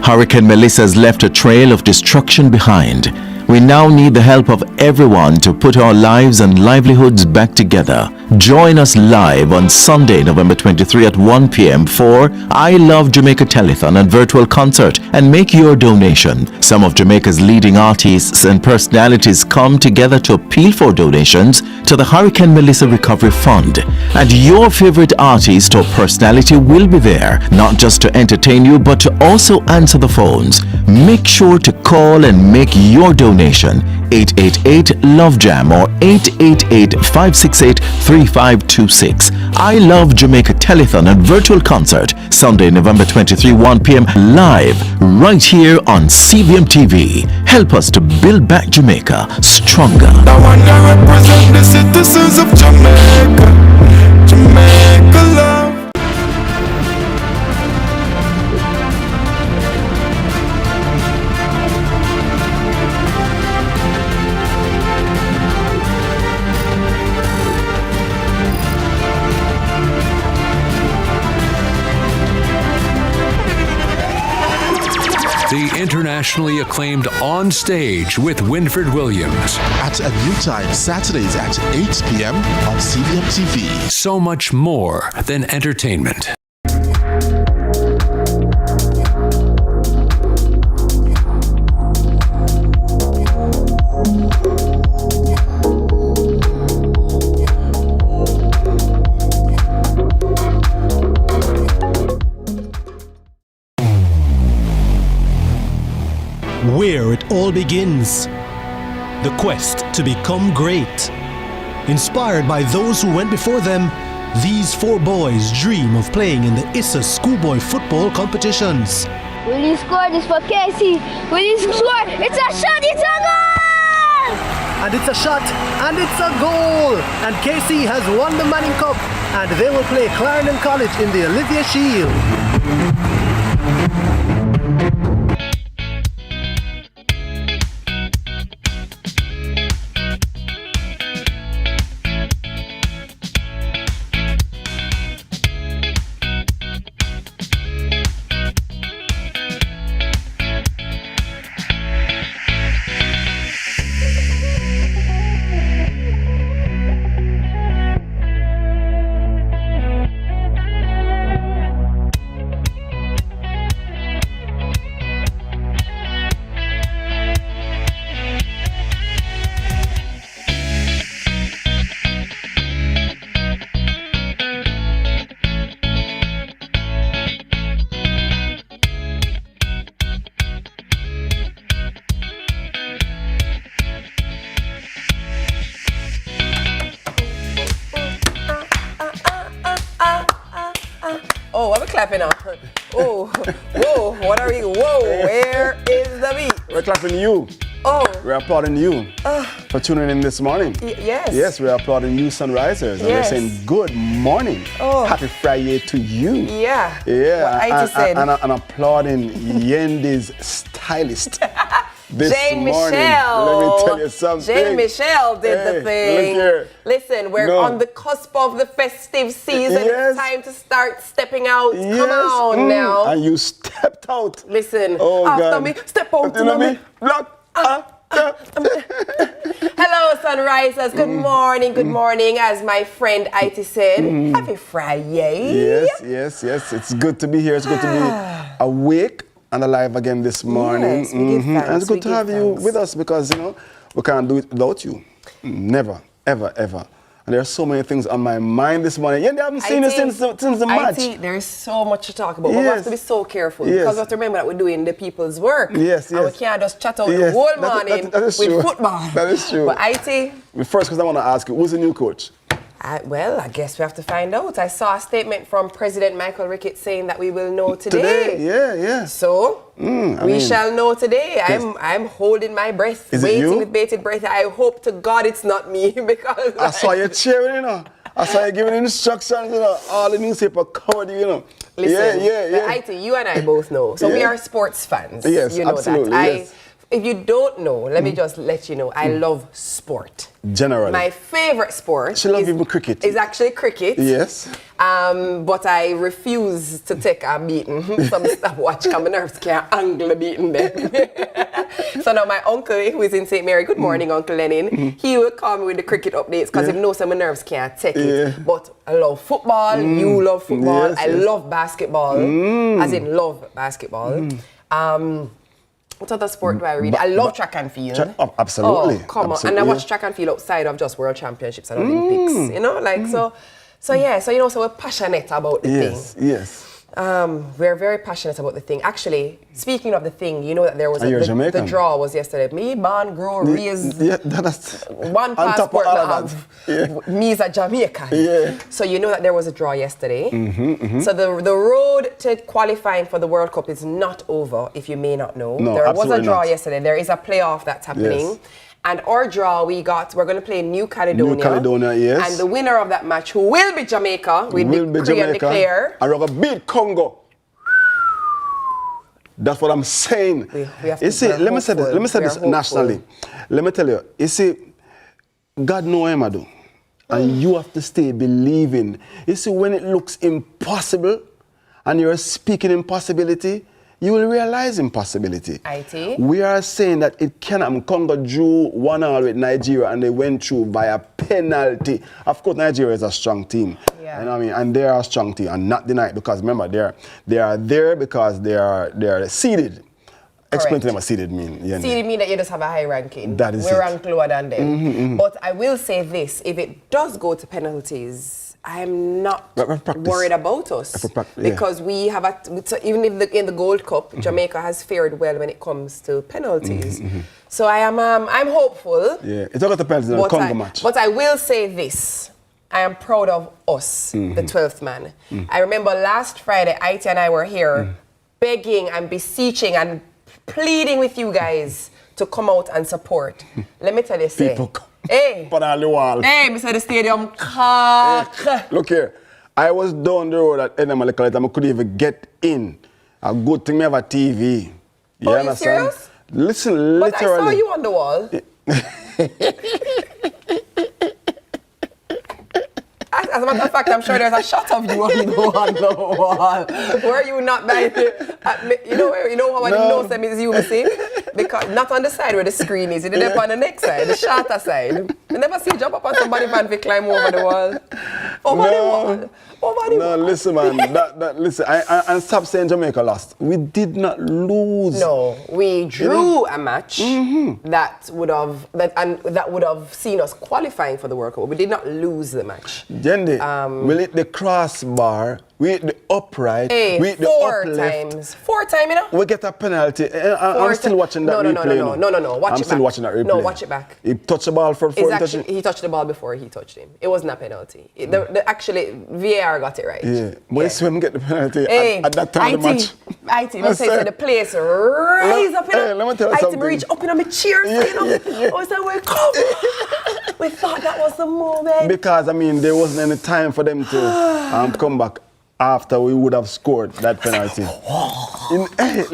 Hurricane Melissa has left a trail of destruction behind. We now need the help of everyone to put our lives and livelihoods back together. Join us live on Sunday, November 23 at 1 p.m. for I Love Jamaica Telethon and virtual concert, and make your donation. Some of Jamaica's leading artists and personalities come together to appeal for donations to the Hurricane Melissa Recovery Fund. And your favorite artist or personality will be there, not just to entertain you, but to also answer the phones. Make sure to call and make your donation. 888-LOVE-JAM or 888-568-3526. I Love Jamaica Telethon and virtual concert, Sunday, November 23, 1 p.m. live right here on CBM TV. Help us to build back Jamaica stronger. I want to represent the citizens of Jamaica. Jamaica love. The internationally acclaimed On Stage with Winfred Williams. At a new time, Saturdays at 8 p.m. on CBM TV. So much more than entertainment. Where it all begins. The quest to become great. Inspired by those who went before them, these four boys dream of playing in the ISSA schoolboy football competitions. Will you score this for Casey? Will you score? It's a shot, it's a goal! And it's a shot, and it's a goal! And Casey has won the Manning Cup, and they will play Clarendon College in the Olivia Shield. Oh, what are we clapping on? Oh, whoa, what are we? Whoa, where is the beat? We're clapping you. Oh. We're applauding you for tuning in this morning. Yes. Yes, we're applauding you, Sunrisers. And we're saying good morning. Oh. Happy Friday to you. Yeah. Yeah. What I said. And applauding Yendi's stylist. This Jane morning. Michelle. Let me tell you something. Jane Michelle did the thing. Look here. Listen, we're on the cusp of the festive season. Yes. It's time to start stepping out. Yes. Come on now. And you stepped out. Listen, Oh, after God. me, step out. You know me? Block. Hello, Sunrisers. Good morning. As my friend Iti said, happy Friday. Yes. It's good to be here. It's good to be awake and alive again this morning. Yes, we give thanks. And it's good to have you thanks. with us because, we can't do it without you. Never, ever. And there are so many things on my mind this morning. Yeah, they haven't seen it since the match. There's so much to talk about. But we have to be so careful because we have to remember that we're doing the people's work. Yes. And we can't just chat out the whole morning that is with true. football. That is true. But IT. First, because I want to ask you, who's the new coach? Well, I guess we have to find out. I saw a statement from President Michael Ricketts saying that we will know today. Yeah. So, we shall know today. I'm holding my breath, waiting with bated breath. I hope to God it's not me because I saw you cheering, I saw you giving instructions, all the newspaper covered you, Listen, Yeah. IT, you and I both know. So we are sports fans. Yes, you know absolutely, that. yes. if you don't know, let me just let you know, I love sport. Generally. My favorite sport She loves even cricket. is actually cricket. Yes. But I refuse to take a beating. Some stopwatch, my nerves can't angle a beating there. So now my uncle, who is in St. Mary, good morning, Uncle Lenin, he will call me with the cricket updates because he knows some nerves can't take it. But I love football, you love football, Yes, I love basketball, as in love basketball. What other sport do I read? I love track and field. Absolutely. Oh, come on. And I watch track and field outside of just World Championships and Olympics. You know, like, so you know, so we're passionate about the thing. Yes. We're very passionate about the thing. Actually, speaking of the thing, you know that there was the draw was yesterday. Me, born, grow, raised. Yeah, that's one passport I have. Yeah. Me is a Jamaican. Yeah. So you know that there was a draw yesterday. So the road to qualifying for the World Cup is not over, if you may not know. No, there was a draw not. yesterday. There is a playoff that's happening. Yes. And our draw, we're going to play New Caledonia. New Caledonia, yes. And the winner of that match, who will be Jamaica, we decree and declare. And we're going to beat Congo. That's what I'm saying. We have you see, let me say this nationally. Let me tell you, you see, God knows him, I do. And you have to stay believing. You see, when it looks impossible and you're speaking impossibility, you will realize impossibility. IT. We are saying that it cannot. Congo drew 1-1 with Nigeria and they went through via penalty. Of course, Nigeria is a strong team. Yeah. You know what I mean? And they are a strong team and not denied because remember, they are there because they are seeded. Explain to them what seeded mean. Seeded mean that you just have a high ranking. That is We're ranked lower than them. But I will say this, if it does go to penalties, I'm not worried about us because we have even in the Gold Cup, Jamaica has fared well when it comes to penalties. So I'm hopeful. Yeah, it's all got the penalties in the Congo match. But I will say this. I am proud of us, the 12th man. I remember last Friday, IT and I were here begging and beseeching and pleading with you guys to come out and support. Let me tell you, hey, Mr. The stadium. Look here, I was down the road at Enamalekale and I couldn't even get in. A good thing we have a TV. You understand? Serious? Listen, but literally. I saw you on the wall. As a matter of fact, I'm sure there's a shot of you on the wall. Were you not by you know how I didn't know them is you, see? Because not on the side where the screen is, it's up on the next side, the shorter side. You never see you jump up on somebody and we climb over the wall. Over the wall. No, listen, man. Listen. And stop saying Jamaica lost. We did not lose. No, we drew a match that would have seen us qualifying for the World Cup. We did not lose the match. Yendi, we hit the crossbar, we hit the upright, we hit the uplift. 4 times, you know? We get a penalty. I'm still watching that replay. No. I'm still watching that replay. No, watch it back. He touched the ball he touched the ball before he touched him. It wasn't a penalty. Actually, VAR got it right. Yeah. But it's when we get the penalty at that time of the match. IT, let's say the place rise up, you know? Let me tell you something. IT, reach up in my chair, you know? I said, we come. We thought that was the moment. Because, I mean, there wasn't any time for them to come back after we would have scored that penalty.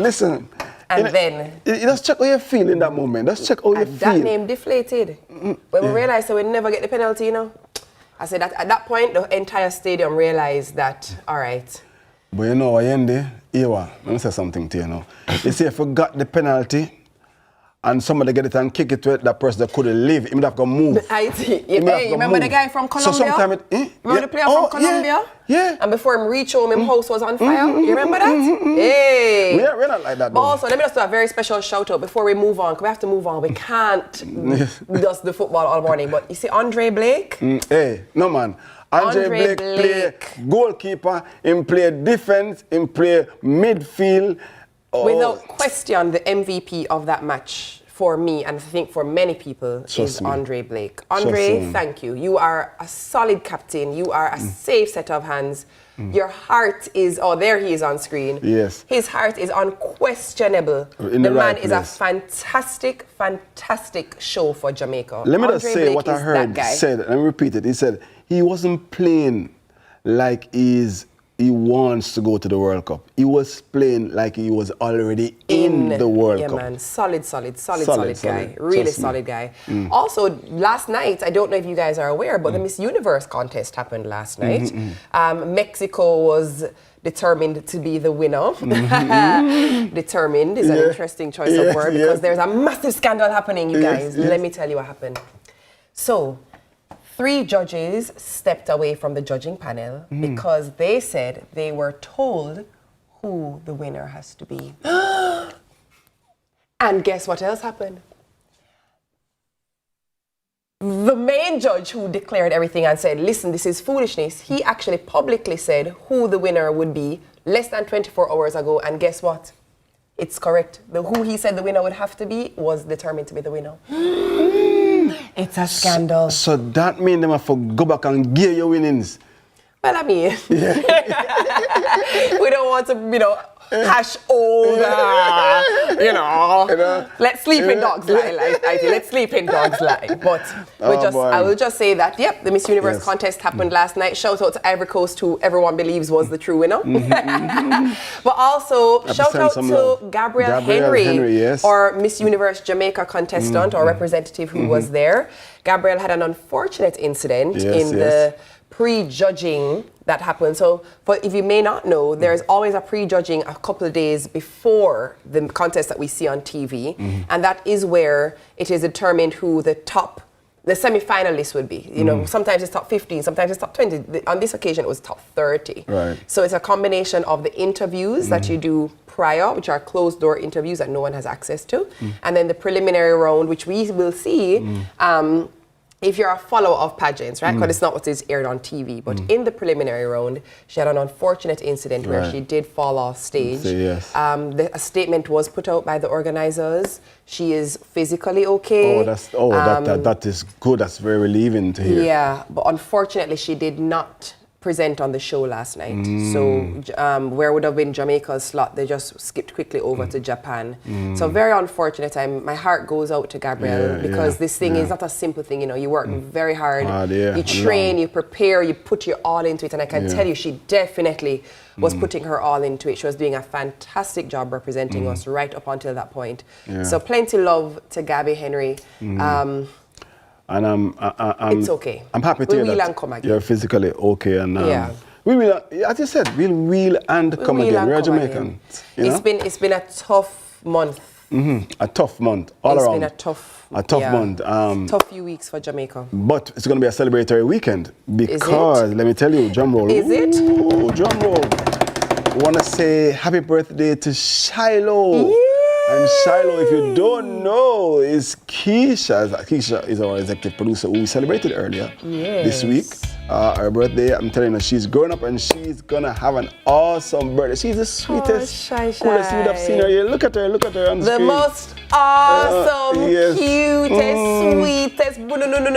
Listen. And then... Just check how you feel in that moment. Just check how you feel. That name deflated. When we realized that we'd never get the penalty, you know? I said that at that point, the entire stadium realized that, all right. But you know, Yendi, let me say something to you now. You see, if we got the penalty, and somebody get it and kick it to it, that person that couldn't leave, he would have to move. You remember the guy from Colombia? So sometimes remember the player from Colombia? Yeah. And before him reach home, his house was on fire. You remember that? Hey. We're not like that, though. But also, let me just do a very special shout out before we move on, because we have to move on. We can't just do football all morning. But you see Andre Blake? Hey, no man. Andre Blake play goalkeeper, him play defense, him play midfield. Without question, the MVP of that match for me, and I think for many people, is Andre Blake. Andre, thank you. You are a solid captain. You are a safe set of hands. Your heart is, there he is on screen. Yes. His heart is unquestionable. The man is a fantastic, fantastic show for Jamaica. Let me just say what I heard said, let me repeat it. He said he wasn't playing like he's he wants to go to the World Cup. He was playing like he was already in the World Cup. Yeah, man. Solid guy. Solid. Really Trust me. solid guy. Also, last night, I don't know if you guys are aware, but the Miss Universe contest happened last night. Mexico was determined to be the winner. Determined is an interesting choice of word because there's a massive scandal happening, you guys. Let me tell you what happened. So, 3 judges stepped away from the judging panel because they said they were told who the winner has to be. And guess what else happened? The main judge who declared everything and said, listen, this is foolishness, he actually publicly said who the winner would be less than 24 hours ago. And guess what? It's correct. Who he said the winner would have to be was determined to be the winner. It's a scandal. So that means them have to go back and give your winnings. Well, I mean, we don't want to, hash over, let's sleep in dogs lie. Let's sleep in dogs lie. But I will just say that, the Miss Universe contest happened last night. Shout out to Ivory Coast, who everyone believes was the true winner. But also, shout out to Gabrielle Henry, or Miss Universe Jamaica contestant or representative who was there. Gabrielle had an unfortunate incident in the pre-judging that happened. So, if you may not know, there's always a pre-judging a couple of days before the contest that we see on TV, and that is where it is determined who the semi-finalists would be. Sometimes it's top 15, sometimes it's top 20. On this occasion, it was top 30. Right. So it's a combination of the interviews that you do prior, which are closed-door interviews that no one has access to, and then the preliminary round, which we will see if you're a follower of pageants, right? Because it's not what is aired on TV. But in the preliminary round, she had an unfortunate incident where she did fall off stage. A statement was put out by the organizers. She is physically okay. That is good. That's very relieving to hear. Yeah, but unfortunately, she did not present on the show last night. So where would have been Jamaica's slot, they just skipped quickly over to Japan. So very unfortunate. My heart goes out to Gabrielle because this thing is not a simple thing. You work very hard, you train, you prepare, you put your all into it. And I can tell you, she definitely was putting her all into it. She was doing a fantastic job representing us right up until that point. So plenty love to Gabby Henry. And it's okay. I'm happy to hear that you're physically okay. And we will, as you said, we'll wheel and come again. We're Jamaican. It's been a tough month. A tough month all around. It's been a tough month. Tough few weeks for Jamaica. But it's going to be a celebratory weekend because, let me tell you, drum roll. Is it? Drum roll. I want to say happy birthday to Shiloh. And Shiloh, if you don't know, is Keisha. Keisha is our executive producer who we celebrated earlier this week. Her birthday, I'm telling you, she's growing up and she's gonna have an awesome birthday. She's the sweetest, coolest you would have seen her. Yeah, look at her on the screen. The most awesome, cutest, sweetest,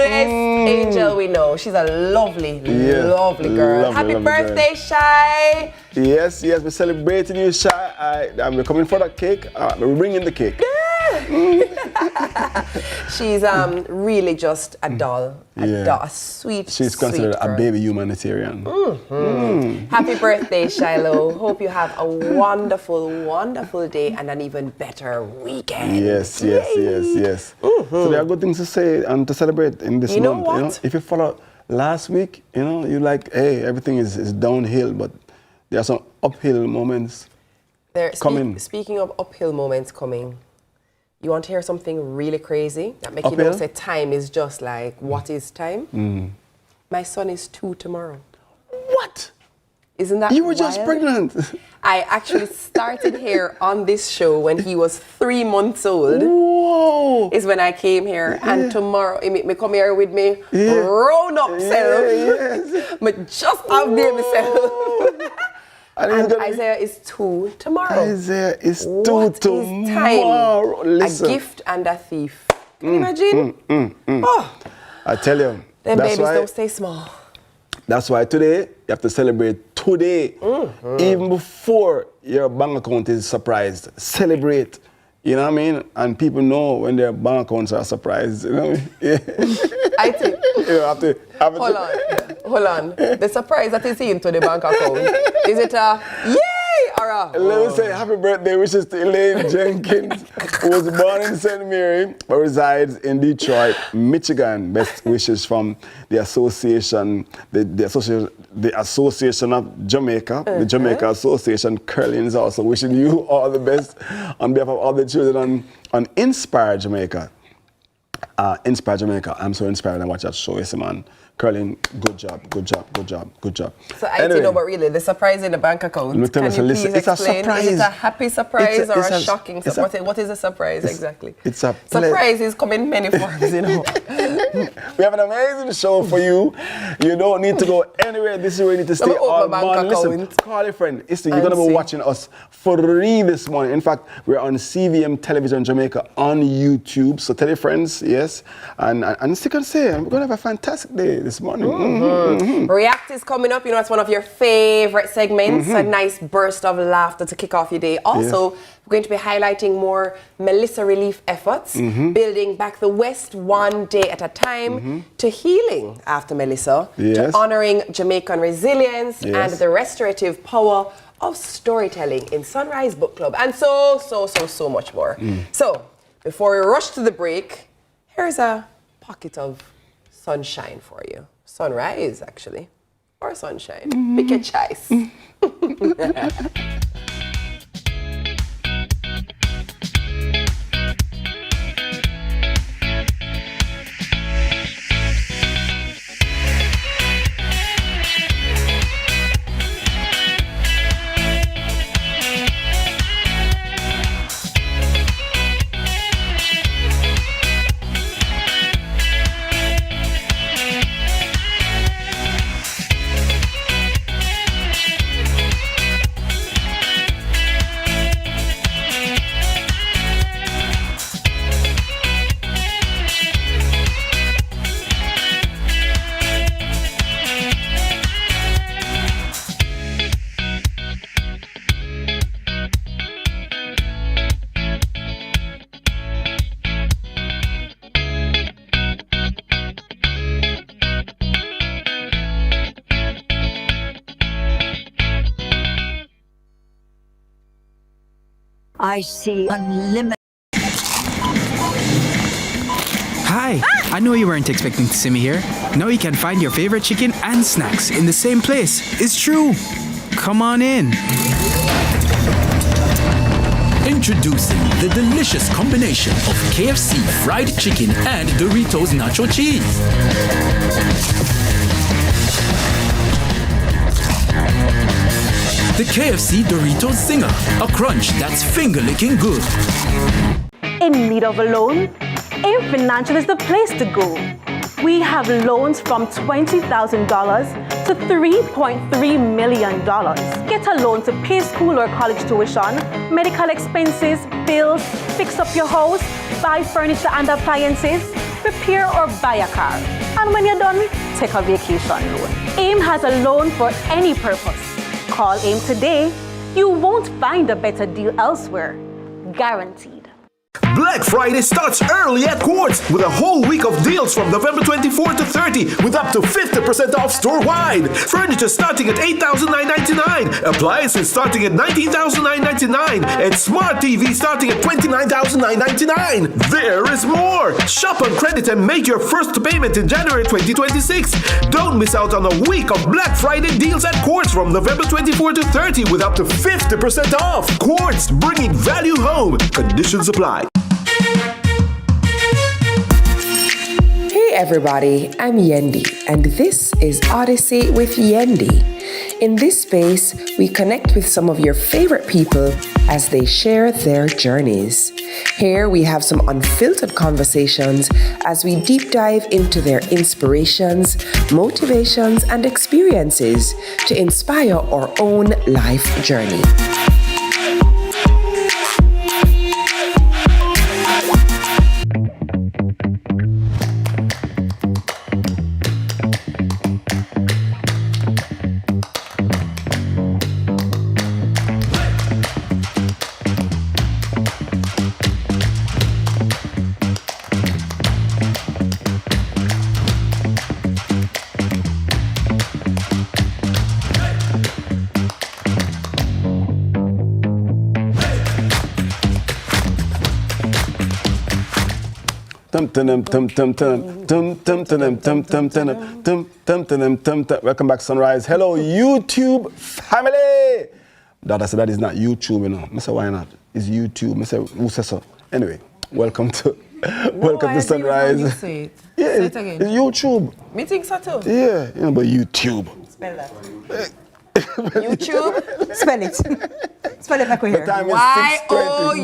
angel we know. She's a lovely girl. Happy birthday, Shy. Yes, we're celebrating you, Shy. We're coming for that cake. We're bringing the cake. She's really just a doll, a sweet, she's considered a baby humanitarian. Happy birthday, Shiloh. Hope you have a wonderful, wonderful day and an even better weekend. Yes. So there are good things to say and to celebrate in this month. What? If you follow last week, you're like, hey, everything is downhill, but there are some uphill moments coming. Speaking of uphill moments coming, you want to hear something really crazy that makes you know say time is just like, what is time? My son is 2 tomorrow. What? Isn't that You were wild? just pregnant. I actually started here on this show when he was 3 months old. Whoa. Is when I came here. And tomorrow, he make me come here with me grown up self. But just have baby self. And Isaiah is 2 tomorrow. Isaiah is 2 what tomorrow. Is time? Listen. A gift and a thief. Can you imagine? Oh. I tell you. Them babies don't stay small. That's why today, you have to celebrate today. Even before your bank account is surprised. Celebrate. You know what I mean? And people know when their bank accounts are surprised. You know what I mean? I think. You have to Hold on. Hold on. The surprise that is into the bank account. Is it a yay or a... Let me say happy birthday wishes to Elaine Jenkins, who was born in St. Mary but resides in Detroit, Michigan. Best wishes from the association, the Association of Jamaica, the Jamaica Association. Curling is also wishing you all the best on behalf of all the children on Inspire Jamaica. Inspire Jamaica. I'm so inspired and watch that show. Yes, man. Curling, good job. So I don't know, but really, the surprise in the bank account. Let me tell Can you, you listen, please it's a explain? surprise. Is it a happy surprise or a shocking it's surprise? What is a surprise exactly? It's a surprise come in many forms, you know. We have an amazing show for you. You don't need to go anywhere. This is where you need to stay all morning. Listen, call a friend. Listen, you're going to be watching us free this morning. In fact, we're on CVM Television Jamaica on YouTube. So tell your friends, yes. And stick and say, we're going to have a fantastic day this morning. React is coming up. You know, it's one of your favorite segments. A nice burst of laughter to kick off your day. Also, we're going to be highlighting more Melissa relief efforts, building back the West one day at a time, to healing after Melissa, to honoring Jamaican resilience and the restorative power of storytelling in Sunrise Book Club, and so much more. So, before we rush to the break, here's a pocket of sunshine for you. Sunrise, actually, or sunshine. Pick your choice. I see unlimited. Hi! I know you weren't expecting to see me here. Now you can find your favorite chicken and snacks in the same place. It's true. Come on in. Introducing the delicious combination of KFC fried chicken and Doritos nacho cheese. The KFC Doritos Zinger, a crunch that's finger-licking good. In need of a loan? AIM Financial is the place to go. We have loans from $20,000 to $3.3 million. Get a loan to pay school or college tuition, medical expenses, bills, fix up your house, buy furniture and appliances, repair or buy a car. And when you're done, take a vacation loan. AIM has a loan for any purpose. Call AIM today. You won't find a better deal elsewhere. Guaranteed. Black Friday starts early at Quartz with a whole week of deals from November 24 to 30 with up to 50% off store-wide. Furniture starting at $8,999, appliances starting at $19,999, and smart TV starting at $29,999. There is more! Shop on credit and make your first payment in January 2026. Don't miss out on a week of Black Friday deals at Quartz from November 24 to 30 with up to 50% off. Quartz, bringing value home. Conditions apply. Hey everybody, I'm Yendi, and this is Odyssey with Yendi. In this space, we connect with some of your favorite people as they share their journeys. Here we have some unfiltered conversations as we deep dive into their inspirations, motivations, and experiences to inspire our own life journey. Welcome back, Sunrise. Hello, YouTube family. Dada said that is not YouTube, you know. I said, why not? It's YouTube. I said, who says so? Anyway, welcome to Sunrise. You say it. Yeah, say it again. It's YouTube. Me think so too. Yeah, you know, but YouTube. Spell that. YouTube. Spell it. Spell it like we're here. Y-O-U-C-H-U-B-E.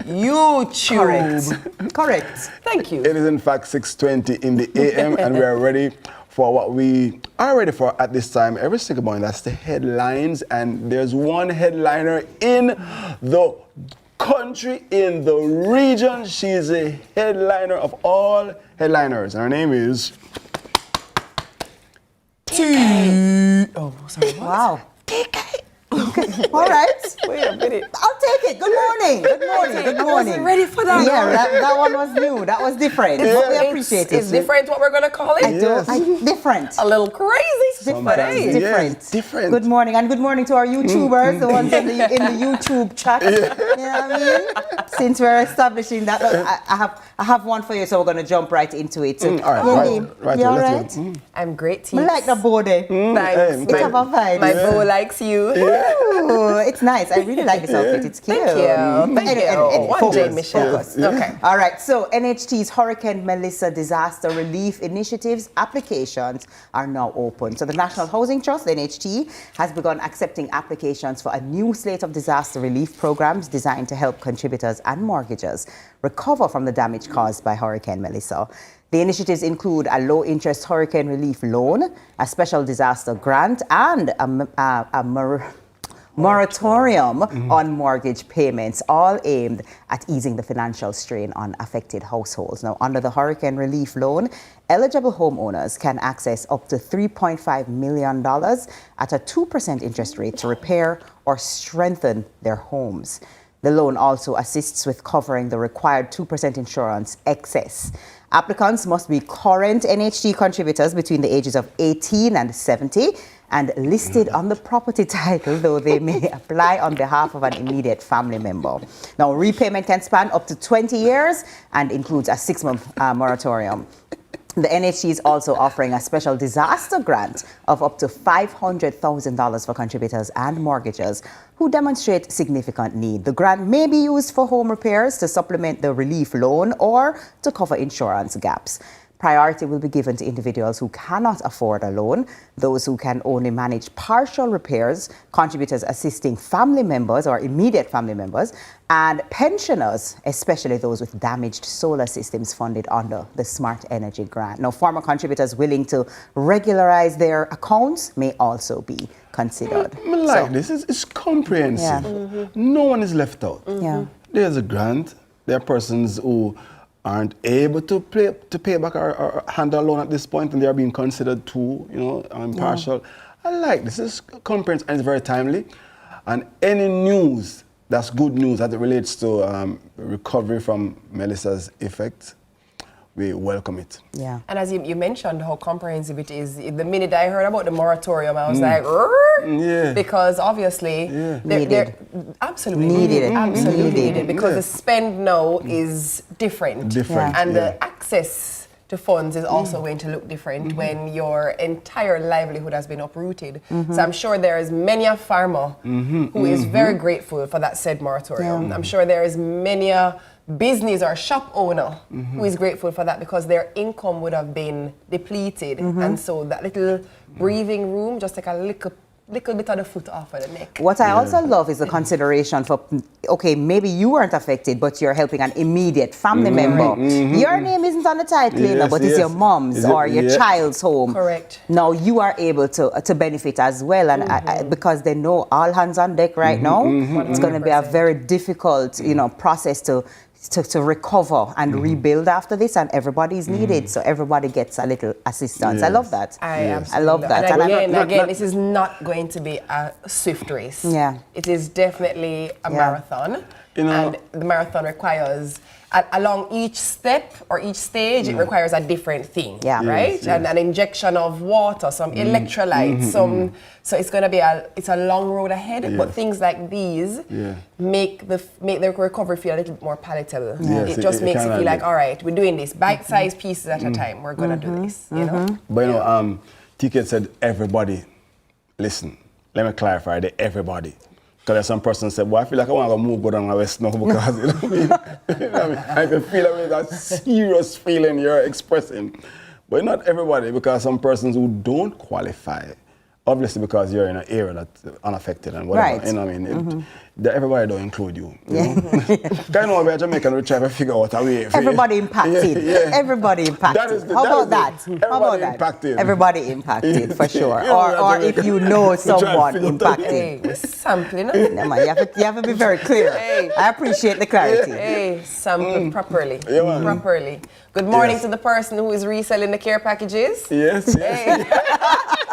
YouTube. Correct. Thank you. It is in fact 6:20 in the AM, and we are ready for what we are ready for at this time every single morning. That's the headlines, and there's one headliner in the country, in the region. She is a headliner of all headliners, and her name is T. Oh, sorry. What? Wow. TK. Okay. All right. Wait a minute. I'll take it. Good morning. Good morning. Good morning. I wasn't ready for that. Yeah, that one was new. That was different. But we appreciate it. It's different what we're going to call it? Different. A little crazy. Different. Yes, different. Good morning. And good morning to our YouTubers, the ones in the YouTube chat. You know what I mean? Since we're establishing that, look, I have one for you, so we're going to jump right into it. All right. You all right? I'm great, I like the bow there. Thanks. It's about vibes. My bow likes you. Ooh, it's nice. I really like this outfit. It's cute. Thank you. Thank you. One day, Michelle. Focus. Okay. All right. So NHT's Hurricane Melissa Disaster Relief Initiatives applications are now open. So the National Housing Trust, NHT, has begun accepting applications for a new slate of disaster relief programs designed to help contributors and mortgagors recover from the damage caused by Hurricane Melissa. The initiatives include a low-interest hurricane relief loan, a special disaster grant, and a moratorium on mortgage payments, all aimed at easing the financial strain on affected households. Now, under the hurricane relief loan, eligible homeowners can access up to $3.5 million at a 2% interest rate to repair or strengthen their homes. The loan also assists with covering the required 2% insurance excess. Applicants must be current NHT contributors between the ages of 18 and 70 and listed on the property title, though they may apply on behalf of an immediate family member. Now, repayment can span up to 20 years and includes a 6-month moratorium. The NHT is also offering a special disaster grant of up to $500,000 for contributors and mortgagors who demonstrate significant need. The grant may be used for home repairs, to supplement the relief loan, or to cover insurance gaps. Priority will be given to individuals who cannot afford a loan, those who can only manage partial repairs, contributors assisting family members or immediate family members, and pensioners, especially those with damaged solar systems funded under the Smart Energy Grant. Now, former contributors willing to regularize their accounts may also be considered. This is comprehensive. Yeah. No one is left out. Yeah. There's a grant. There are persons who aren't able to pay back or handle a loan at this point, and they are being considered too, impartial. I like this. This is comprehensive and it's very timely. And any news that's good news as it relates to recovery from Melissa's effects, we welcome it. Yeah. And as you mentioned how comprehensive it is, the minute I heard about the moratorium, I was like, because obviously they're absolutely needed because the spend now is different. And the access to funds is also going to look different when your entire livelihood has been uprooted. So I'm sure there is many a farmer who is very grateful for that said moratorium. I'm sure there is many a business or shop owner who is grateful for that because their income would have been depleted. And so that little breathing room, just like a little bit of the foot off of the neck. What I also love is the consideration for, okay, maybe you weren't affected, but you're helping an immediate family member. Your name isn't on the title, but it's your mom's or your child's home. Correct. Now you are able to benefit as well, and because they know all hands on deck right now, it's going to be a very difficult, process to recover and rebuild after this, and everybody is needed, so everybody gets a little assistance. I love that. I love that. And again, this is not going to be a swift race. Yeah. It is definitely a marathon. and the marathon requires along each step or each stage, it requires a different thing, right? Yes. And an injection of water, some electrolytes, so it's going to be it's a long road ahead. But things like these make the recovery feel a little bit more palatable. Yes, it just makes it kinda feel like, all right, we're doing this bite-sized pieces at a time. We're going to do this, you know. But you know, TK said everybody. Listen, let me clarify the everybody. Because there's some person said, well, I feel like I want to move go down my west now because, you know what I mean? You know what I mean? I can feel it with that serious feeling you're expressing. But not everybody, because some persons who don't qualify, obviously because you're in an area that's unaffected and whatever, you know what I mean? Everybody don't include you. You know? Kind of we're Jamaican, we try to figure out a way. Everybody impacted. Everybody impacted. How about that? Impacted. Everybody impacted, for sure. Or if you know someone impacted. Hey, we're sampling. No, man, you have to be very clear. I appreciate the clarity. Hey, sample properly. Properly. Good morning to the person who is reselling the care packages. Yes. Hey.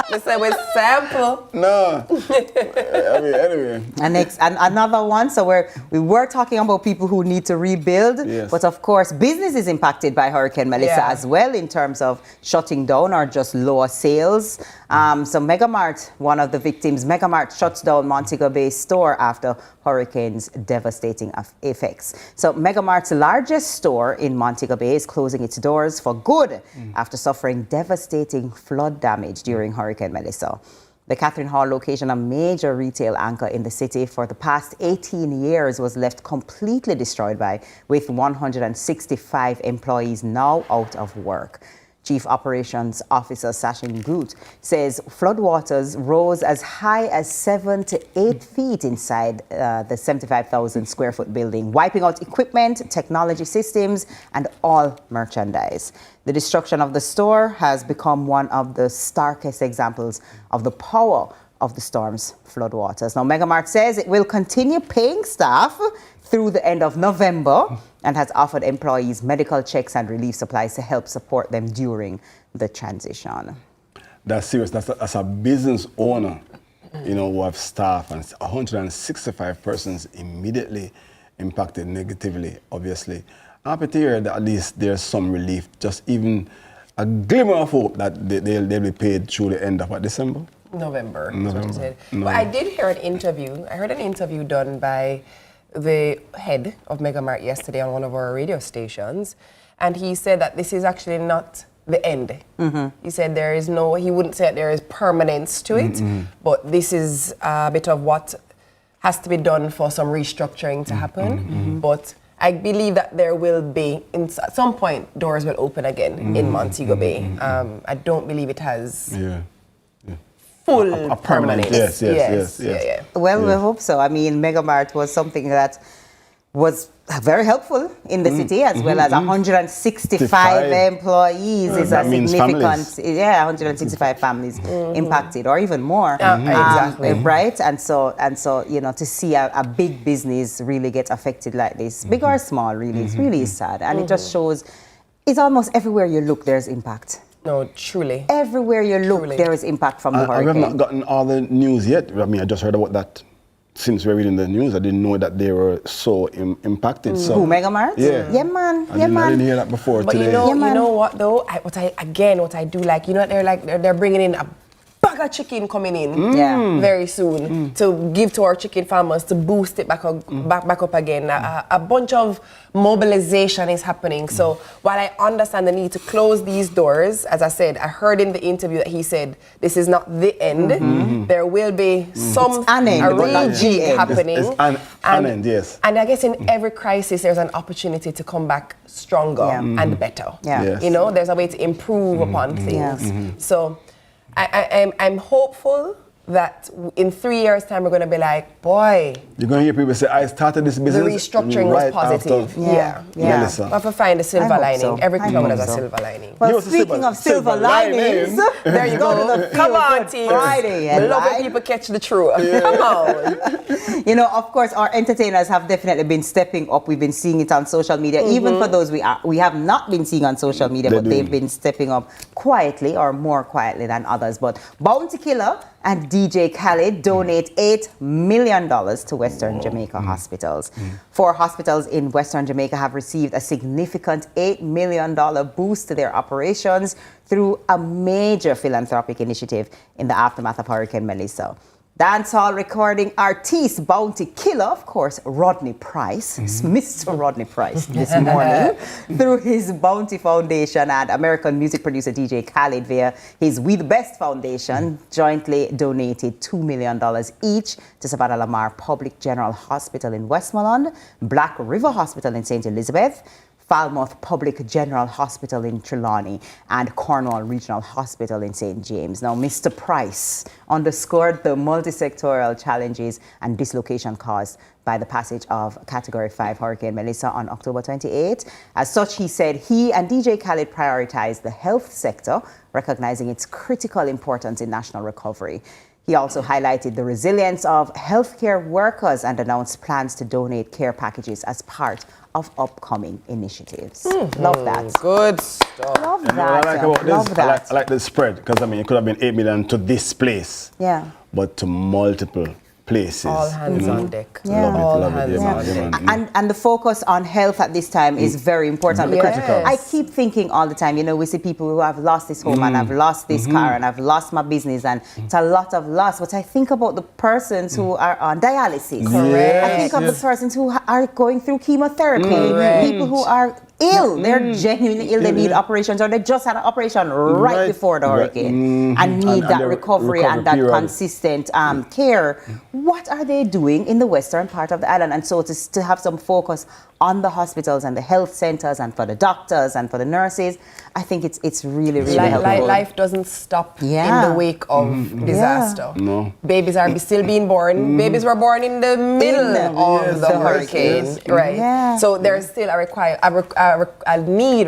Listen, we sample. No. I mean, anyway. And another one, so we were talking about people who need to rebuild, but of course business is impacted by Hurricane Melissa as well in terms of shutting down or just lower sales. So Megamart, one of the victims, Megamart shuts down Montego Bay store after hurricane's devastating effects. So Megamart's largest store in Montego Bay is closing its doors for good after suffering devastating flood damage during Hurricane Melissa. The Catherine Hall location, a major retail anchor in the city for the past 18 years, was left completely destroyed with 165 employees now out of work. Chief Operations Officer Sachin Groot says floodwaters rose as high as 7 to 8 feet inside the 75,000 square foot building, wiping out equipment, technology systems, and all merchandise. The destruction of the store has become one of the starkest examples of the power of the storm's floodwaters. Now, Megamart says it will continue paying staff through the end of November and has offered employees medical checks and relief supplies to help support them during the transition. That's serious. That's a business owner, you know, who have staff, and 165 persons immediately impacted negatively, obviously. I'm happy to hear that at least there's some relief, just even a glimmer of hope that they'll be paid through the end of December? November. Is what he said. But I did hear an interview. I heard an interview done by the head of Megamart yesterday on one of our radio stations, and he said that this is actually not the end. He said he wouldn't say that there is permanence to it, but this is a bit of what has to be done for some restructuring to happen. But I believe that there will be, at some point, doors will open again in Montego Bay. I don't believe it has full permanence. Yes. Well, we hope so. I mean, Megamart was something that was very helpful in the city, as well as 165 employees is a significant, 165 families impacted, or even more. Exactly. Right? And so, you know, to see a big business really get affected like this, big or small, really, it's really sad. And it just shows, it's almost everywhere you look, there's impact. No, truly. Everywhere you look, there is impact from the hurricane. I have not gotten all the news yet. I mean, I just heard about that since we're reading the news. I didn't know that they were so impacted. So. Who, Megamart? Yeah, man. I didn't hear that before but today. You know what though? What I do like, you know, they're bringing in a bag of chicken coming in very soon to give to our chicken farmers to boost it back up again. A bunch of mobilization is happening. So while I understand the need to close these doors, as I said, I heard in the interview that he said this is not the end. There will be some rejig happening. It's an end, yes. And I guess in every crisis there's an opportunity to come back stronger and better. Yes. You know, there's a way to improve upon things. So I'm hopeful that in 3 years' time we're going to be like, boy. You're going to hear people say, I started this business. The restructuring was positive. Yeah. We have to find a silver lining. So. Every cloud has a silver lining. Well, speaking of silver linings, there you go. Come on, team. Friday. I love when people catch the truth. Come on. You know, of course, our entertainers have definitely been stepping up. We've been seeing it on social media. Even for those we have not been seeing on social media, but they've been stepping up quietly, or more quietly than others. But Bounty Killer and DJ Khaled donate $8 million to Western Jamaica hospitals. 4 hospitals in Western Jamaica have received a significant $8 million boost to their operations through a major philanthropic initiative in the aftermath of Hurricane Melissa. Dancehall recording artist, bounty killer, of course, Rodney Price, Mr. Rodney Price, this morning, through his Bounty Foundation, and American music producer DJ Khaled via his We the Best Foundation jointly donated $2 million each to Savannah Lamar Public General Hospital in Westmoreland, Black River Hospital in St. Elizabeth, Falmouth Public General Hospital in Trelawney, and Cornwall Regional Hospital in St. James. Now, Mr. Price underscored the multi-sectoral challenges and dislocation caused by the passage of Category 5 Hurricane Melissa on October 28. As such, he said he and DJ Khaled prioritized the health sector, recognizing its critical importance in national recovery. He also highlighted the resilience of healthcare workers and announced plans to donate care packages as part of upcoming initiatives. Love that. Good stuff. Love What that. I like about Love this, that. I like the spread, because I mean, it could have been 8 million to this place, Yeah. but to multiple places. All hands on deck. Yeah. Love it. Yeah, man. And the focus on health at this time is very important, because Yes. I keep thinking all the time, you know, we see people who have lost this home and have lost this car and have lost my business, and it's a lot of loss. But I think about the persons who are on dialysis. Correct. I think of the persons who are going through chemotherapy, people who are ill, they're genuinely ill, they need operations, or they just had an operation right before the hurricane and need that the recovery and that period. consistent care. What are they doing in the western part of the island? And so to have some focus on the hospitals and the health centers and for the doctors and for the nurses, I think it's really, really helpful. Life doesn't stop in the wake of disaster. No. Babies are still being born. Babies were born in the middle of the hurricane, right? Yeah. So there's still a need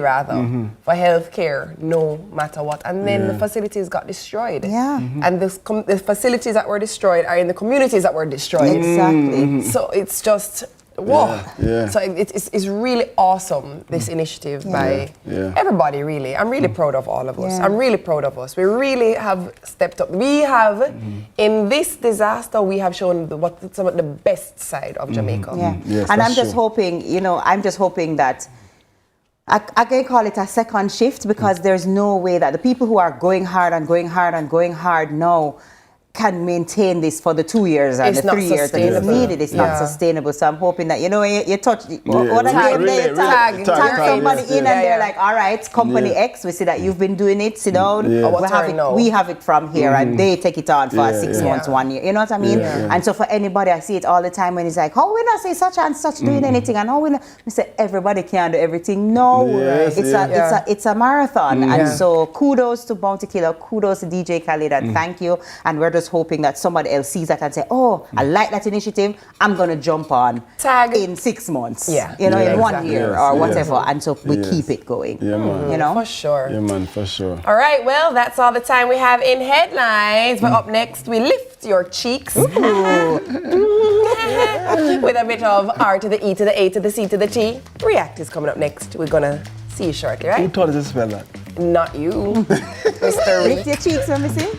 for health care, no matter what. And then the facilities got destroyed. Yeah. And the facilities that were destroyed are in the communities that were destroyed. Exactly. So it's just whoa. Yeah. So it's really awesome, this initiative by everybody, really. I'm really proud of all of us. Yeah. I'm really proud of us. We really have stepped up. We have, in this disaster, we have shown some of the best side of Jamaica. Yeah. Yes, And I'm that's just true. hoping that I can call it a second shift, because there's no way that the people who are going hard now can maintain this for the 2 years and It's the not 3 years that it's sustainable. needed. It's not sustainable. So I'm hoping that, you touch, what Tag, I mean, tag somebody yes, in, yeah. and they're like, all right, company X, we see that you've been doing it, sit down, we have it from here, and they take it on for 6 months, 1 year. You know what I mean? And so for anybody, I see it all the time when it's like, how we not say such and such doing anything, and how we not, we say everybody can do everything. No, Yes, it's a marathon. And so kudos to Bounty Killer, kudos to DJ Khaled, and thank you. And we're just hoping that somebody else sees that and say, oh, I like that initiative, I'm going to jump on in 6 months, in 1 year or whatever. And so we keep it going, For sure. Yeah, man, for sure. All right, well, that's all the time we have in headlines. But up next, we lift your cheeks with a bit of R to the E to the A to the C to the T. React is coming up next. We're going to see you shortly, right? Who taught us to spell that? Not you, Mr. Lift your cheeks, let me see.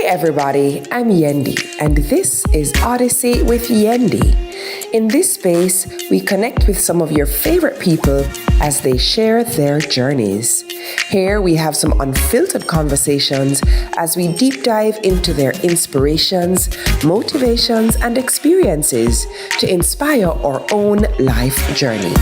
Everybody, I'm Yendi, and this is Odyssey with Yendi. In this space, we connect with some of your favorite people as they share their journeys. Here we have some unfiltered conversations as we deep dive into their inspirations, motivations, and experiences to inspire our own life journey.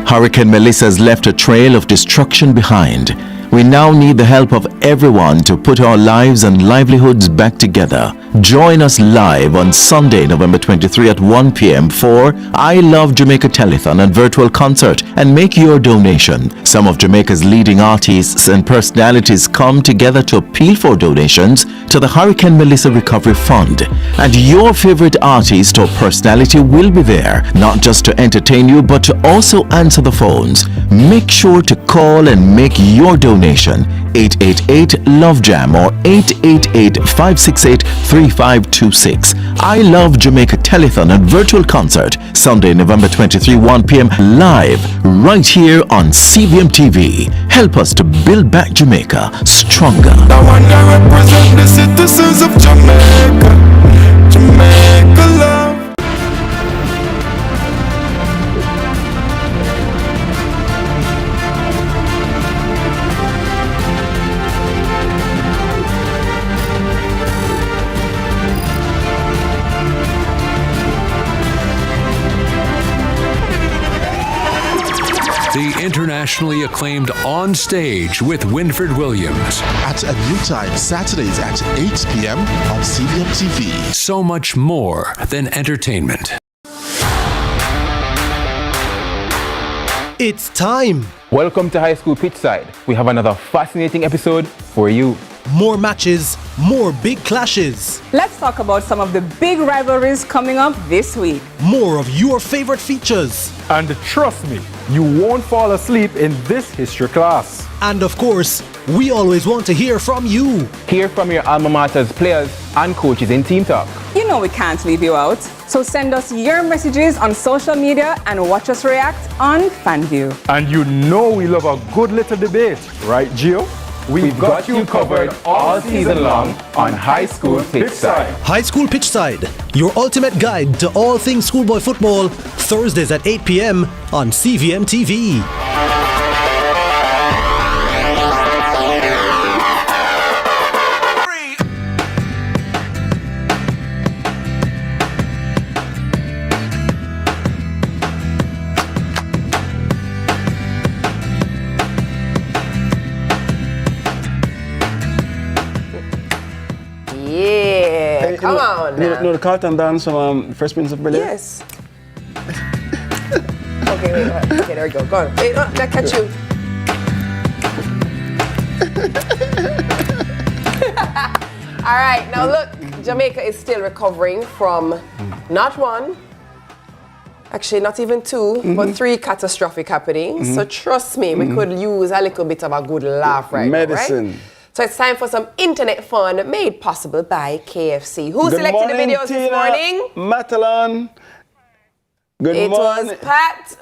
Hurricane Melissa has left a trail of destruction behind. We now need the help of everyone to put our lives and livelihoods back together. Join us live on Sunday, November 23 at 1 p.m. for I Love Jamaica Telethon and virtual concert, and make your donation. Some of Jamaica's leading artists and personalities come together to appeal for donations to the Hurricane Melissa Recovery Fund. And your favorite artist or personality will be there, not just to entertain you, but to also answer the phones. Make sure to call and make your donation. 888-LOVE-JAM or 888-568-3526. I Love Jamaica Telethon and virtual concert, Sunday, November 23, 1 p.m. live, right here on CBM TV. Help us to build back Jamaica stronger. I want to represent the citizens of Jamaica. Jamaica love. The internationally acclaimed On Stage with Winfred Williams. At a new time, Saturdays at 8 p.m. on CBM TV. So much more than entertainment. It's time. Welcome to High School Pitchside. We have another fascinating episode for you. More matches, more big clashes. Let's talk about some of the big rivalries coming up this week. More of your favorite features. And trust me, you won't fall asleep in this history class. And of course, we always want to hear from you. Hear from your alma mater's players and coaches in Team Talk. You know we can't leave you out. So send us your messages on social media and watch us react on FanView. And you know we love a good little debate, right, Gio? We've got you covered all season long on High School Pitchside. High School Pitchside, your ultimate guide to all things schoolboy football, Thursdays at 8 p.m. on CVM TV. Come on now. No, the Carlton dance from Fresh Prince of Bel-Air? Yes. Okay, wait, okay, there we go. Go on. Wait, no, I catch you. All right, now look, Jamaica is still recovering from not one, actually not even two, but three catastrophic happenings. So trust me, we could use a little bit of a good laugh right now, right? So it's time for some internet fun made possible by KFC. Who selected the videos this morning? Matalan. It was Pat.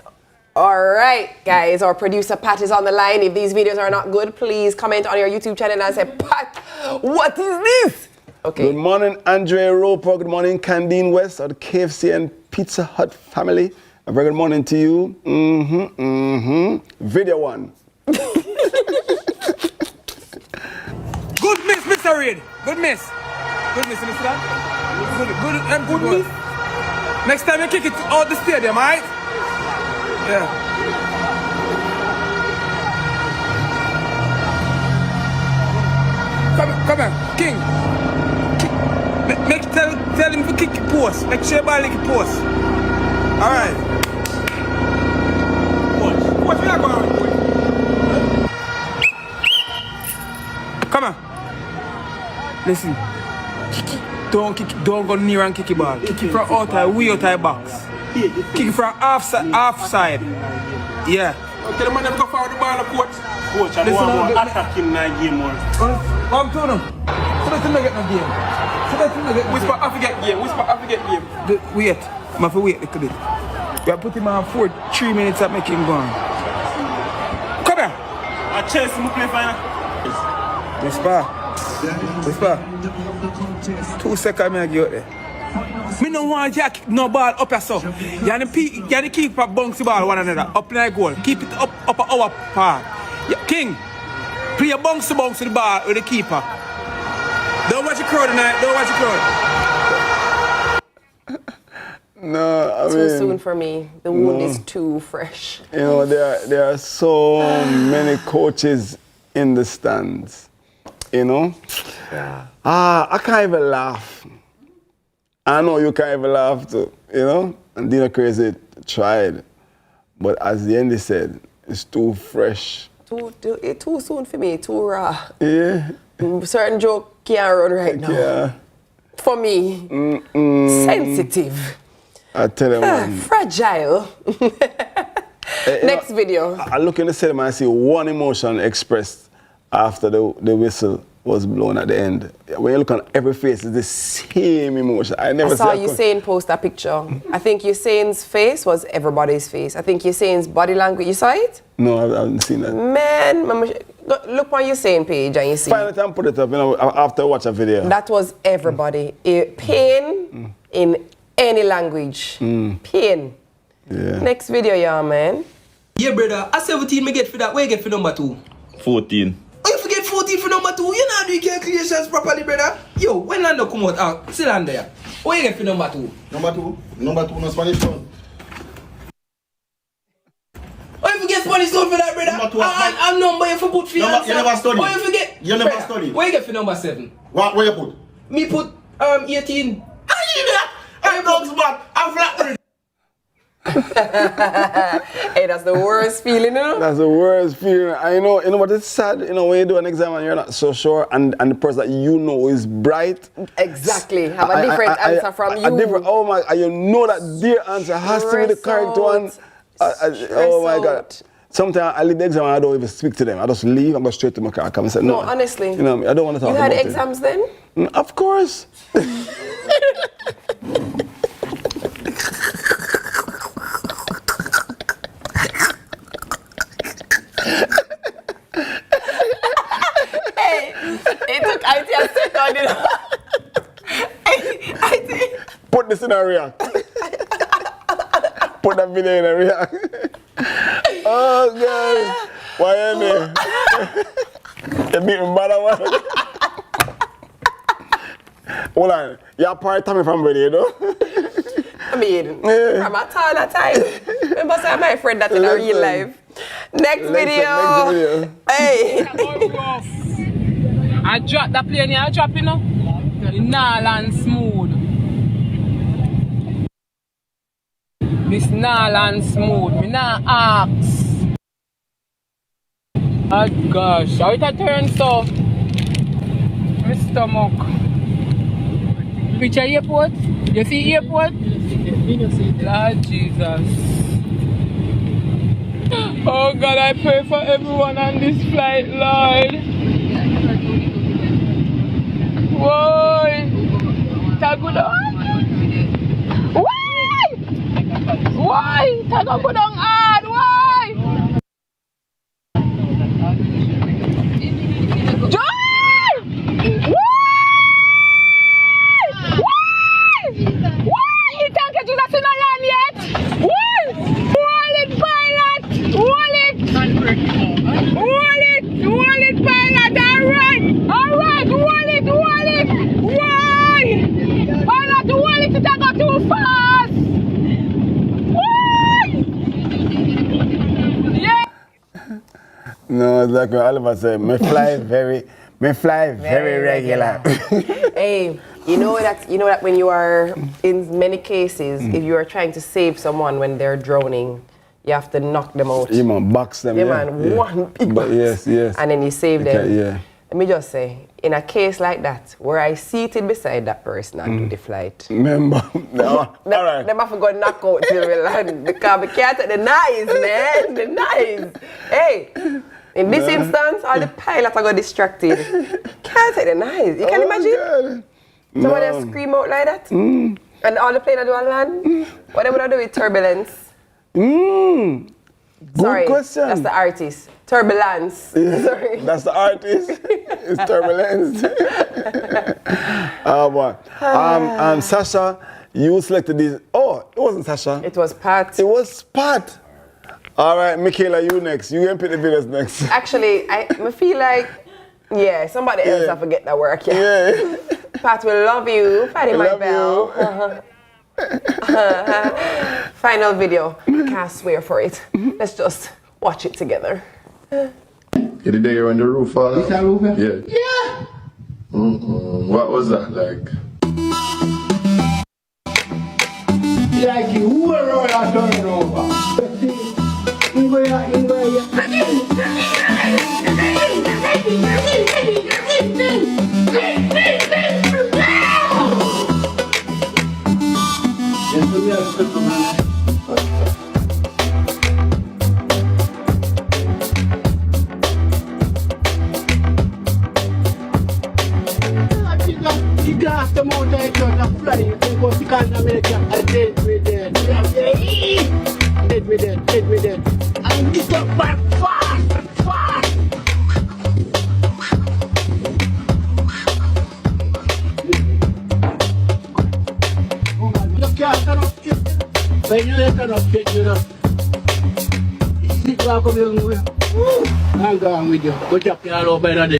All right, guys, our producer Pat is on the line. If these videos are not good, please comment on your YouTube channel and say, Pat, what is this? Okay. Good morning, Andre Roper. Good morning, Candine West of the KFC and Pizza Hut family. A very good morning to you. Video one. Good miss, Mr. Reid. Good miss. Good miss, you see that? Good miss. Next time you kick it out the stadium, alright? Yeah. Come here, King. Tell him to kick the post. Make sure ball lick the post. Alright. Watch me not going around. Come on. Listen. Don't go near and kick the ball. Kick it from outside, way outside box. Kick it from half side. Yeah. Okay, the man never go forward the ball, coach. Coach, I want to attack him in the game more. I'm telling him. So that's not get no game. Whisper, I forget game. Wait. I'm going to wait a little bit. We have put him on 3 minutes to make him go on. Come here. I chase him to play final. Whisper. 2 seconds I give there. Me no want you kick no ball up here so. You keep bounce the ball one another up in the goal. Keep it up our part. King, play a bounce the ball with the keeper. Don't watch the crowd tonight. No, I mean, too soon for me. The wound is too fresh. You know, there are so many coaches in the stands. You know? Yeah. I can't even laugh. I know you can't even laugh too, you know? And Dino Crazy tried. But as the Andy said, it's too fresh. Too soon for me, too raw. Yeah. Certain joke can't run right now. Yeah. For me, sensitive. I tell you, man. Fragile. Next video. I look in the cinema and see one emotion expressed after the whistle was blown at the end. When you look on every face, it's the same emotion. I saw Usain post a picture. I think Usain's face was everybody's face. I think Usain's body language. You saw it? No, I haven't seen that. Man, look on Usain page and you see. Find it and put it up, you know, after I watch a video. That was everybody. Pain in any language. Pain. Yeah. Next video, yeah, man. Yeah, brother. At 17, me get for that. Where you get for number 2? 14. Oh, you forget 14 for number 2? You not doing calculations properly, brother. Yo, when Lando come out, still under there. Where you get for number 2? Number 2? Number 2 no Spanish town. Oh, you forget Spanish town for that, brother? Number 2. I'm number you for put for you never study. Oh, you forget? You never study. Where you get for number 7? Where you put? Me put 18. I'm dogs bad. I'm flat. Hey, that's the worst feeling, you know? That's the worst feeling. I know, you know what is sad? You know, when you do an exam and you're not so sure and the person that you know is bright. Exactly. Have a different answer from you. Oh my, and you know that their answer has to be the correct one. Oh my God. Sometimes I leave the exam and I don't even speak to them. I just leave and go straight to my car. Come and say, no, honestly. You know, I don't want to talk about it. You had exams then? Of course. Hey, it took IT a second, you know. IT. Put this in a react. Put that video in a react. Oh, God. Why am I? You beat me bad one. Hold on. You're part of me from Brady, you know? I mean, from a time. Remember, say my friend that in a real life. Next video. Hey. I drop the plane here, I drop it now. Nah land smooth. This nah land smooth. Me nah ask. Oh gosh, how it a turn so? My stomach. Picture airport? You see airport? Lord Jesus. Oh God, I pray for everyone on this flight, Lord. Why? Why? Tago down hard. Why? Joy! Why? You can't get to that in a land yet. Why? Hold it, pilot. Hold it. Hold it, pilot. All right. Hold it. Why? Pilot, hold it. It go too fast. No, that's what Oliver said. Me fly very regular. Hey, you know that when you are, in many cases, if you are trying to save someone when they're drowning, you have to knock them out. You man, box them. One big box. Yes. And then you save them. Yeah. Let me just say, in a case like that, where I seated beside that person and do the flight. Remember? No. All right. Them have to go knock out till we land because we can't take the knives, man. The knives. Hey. In this instance, all the pilots are going distracted. Can't take the knives. You can imagine? Somebody else scream out like that? And all the planes are doing land? What they would do with turbulence? Good question. That's the artist. Turbulence. Yeah, sorry. That's the artist. It's turbulence. Oh boy. Sasha, you selected this. Oh, it wasn't Sasha. It was Pat. It was Pat. All right, Michaela, you next. You can pick the videos next. Actually, I feel like, somebody else have to get that work. Yeah. Pat, we love you. Patty my bell. Final video. Can't swear for it. Let's just watch it together. You did hear when the roof fall out? Is that roof? Yeah. Yeah. What was that like? Like you who around and turn over. You got the mountain and fly. You can go to America and dead with it. Dead with it, dead with it. And you go back fast, fast. You can't turn up it. When you turn up it, you know. Sit back over here. I'm going with you. Go check it all over there.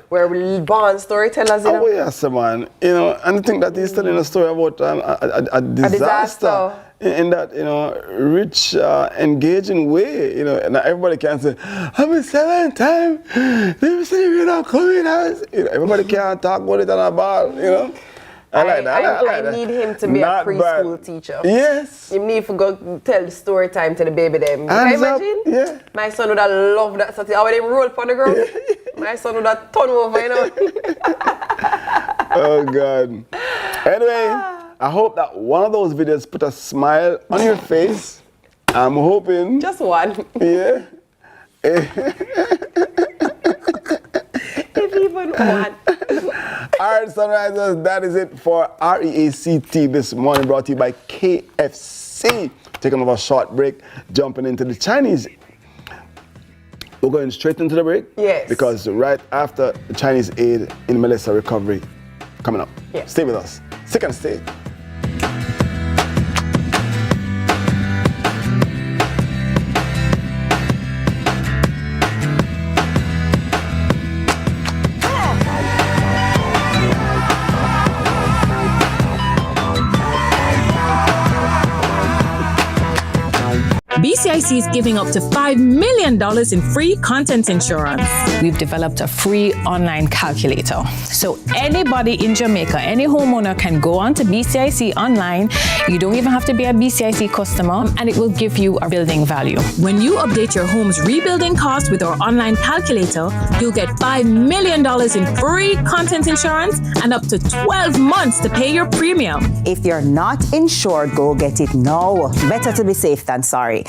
We're born storytellers, you know. Oh yes, man. You know, and I think that he's telling a story about a disaster in that, you know, rich, engaging way. You know, and everybody can say, I'm a 7th time. They say you're not coming out. You know, everybody can talk about it on a ball. You know. I like that. I need him to be a preschool teacher. Yes. You need to go tell the story time to the baby them. Can you imagine? Yeah. My son would have loved that. So how they roll upon the ground. My son would have turned over, you know. Oh God. Anyway, I hope that one of those videos put a smile on your face. I'm hoping. Just one. Yeah. If even one. Alright, Sunrisers, that is it for REACT this morning, brought to you by KFC. Taking over a short break, jumping into the Chinese. We're going straight into the break. Yes. Because right after the Chinese aid in Melissa recovery coming up. Yes. Stay with us. Second stage. BCIC is giving up to $5 million in free content insurance. We've developed a free online calculator. So anybody in Jamaica, any homeowner can go on to BCIC online. You don't even have to be a BCIC customer, and it will give you a building value. When you update your home's rebuilding cost with our online calculator, you'll get $5 million in free content insurance and up to 12 months to pay your premium. If you're not insured, go get it now. Better to be safe than sorry.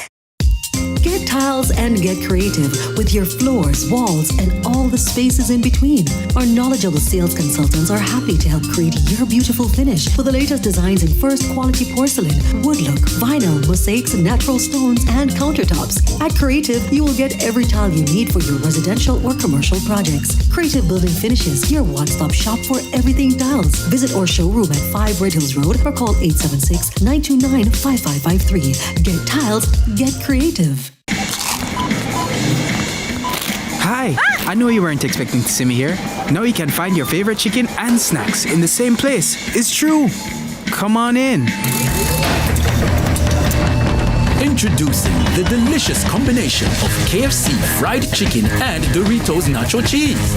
Get tiles and get creative with your floors, walls, and all the spaces in between. Our knowledgeable sales consultants are happy to help create your beautiful finish with the latest designs in first quality porcelain, wood look, vinyl, mosaics, natural stones, and countertops. At Creative, you will get every tile you need for your residential or commercial projects. Creative Building Finishes, your one-stop shop for everything tiles. Visit our showroom at 5 Red Hills Road or call 876-929-5553. Get tiles, get creative. Hi, I know you weren't expecting to see me here. Now you can find your favorite chicken and snacks in the same place. It's true. Come on in. Introducing the delicious combination of KFC fried chicken and Doritos nacho cheese.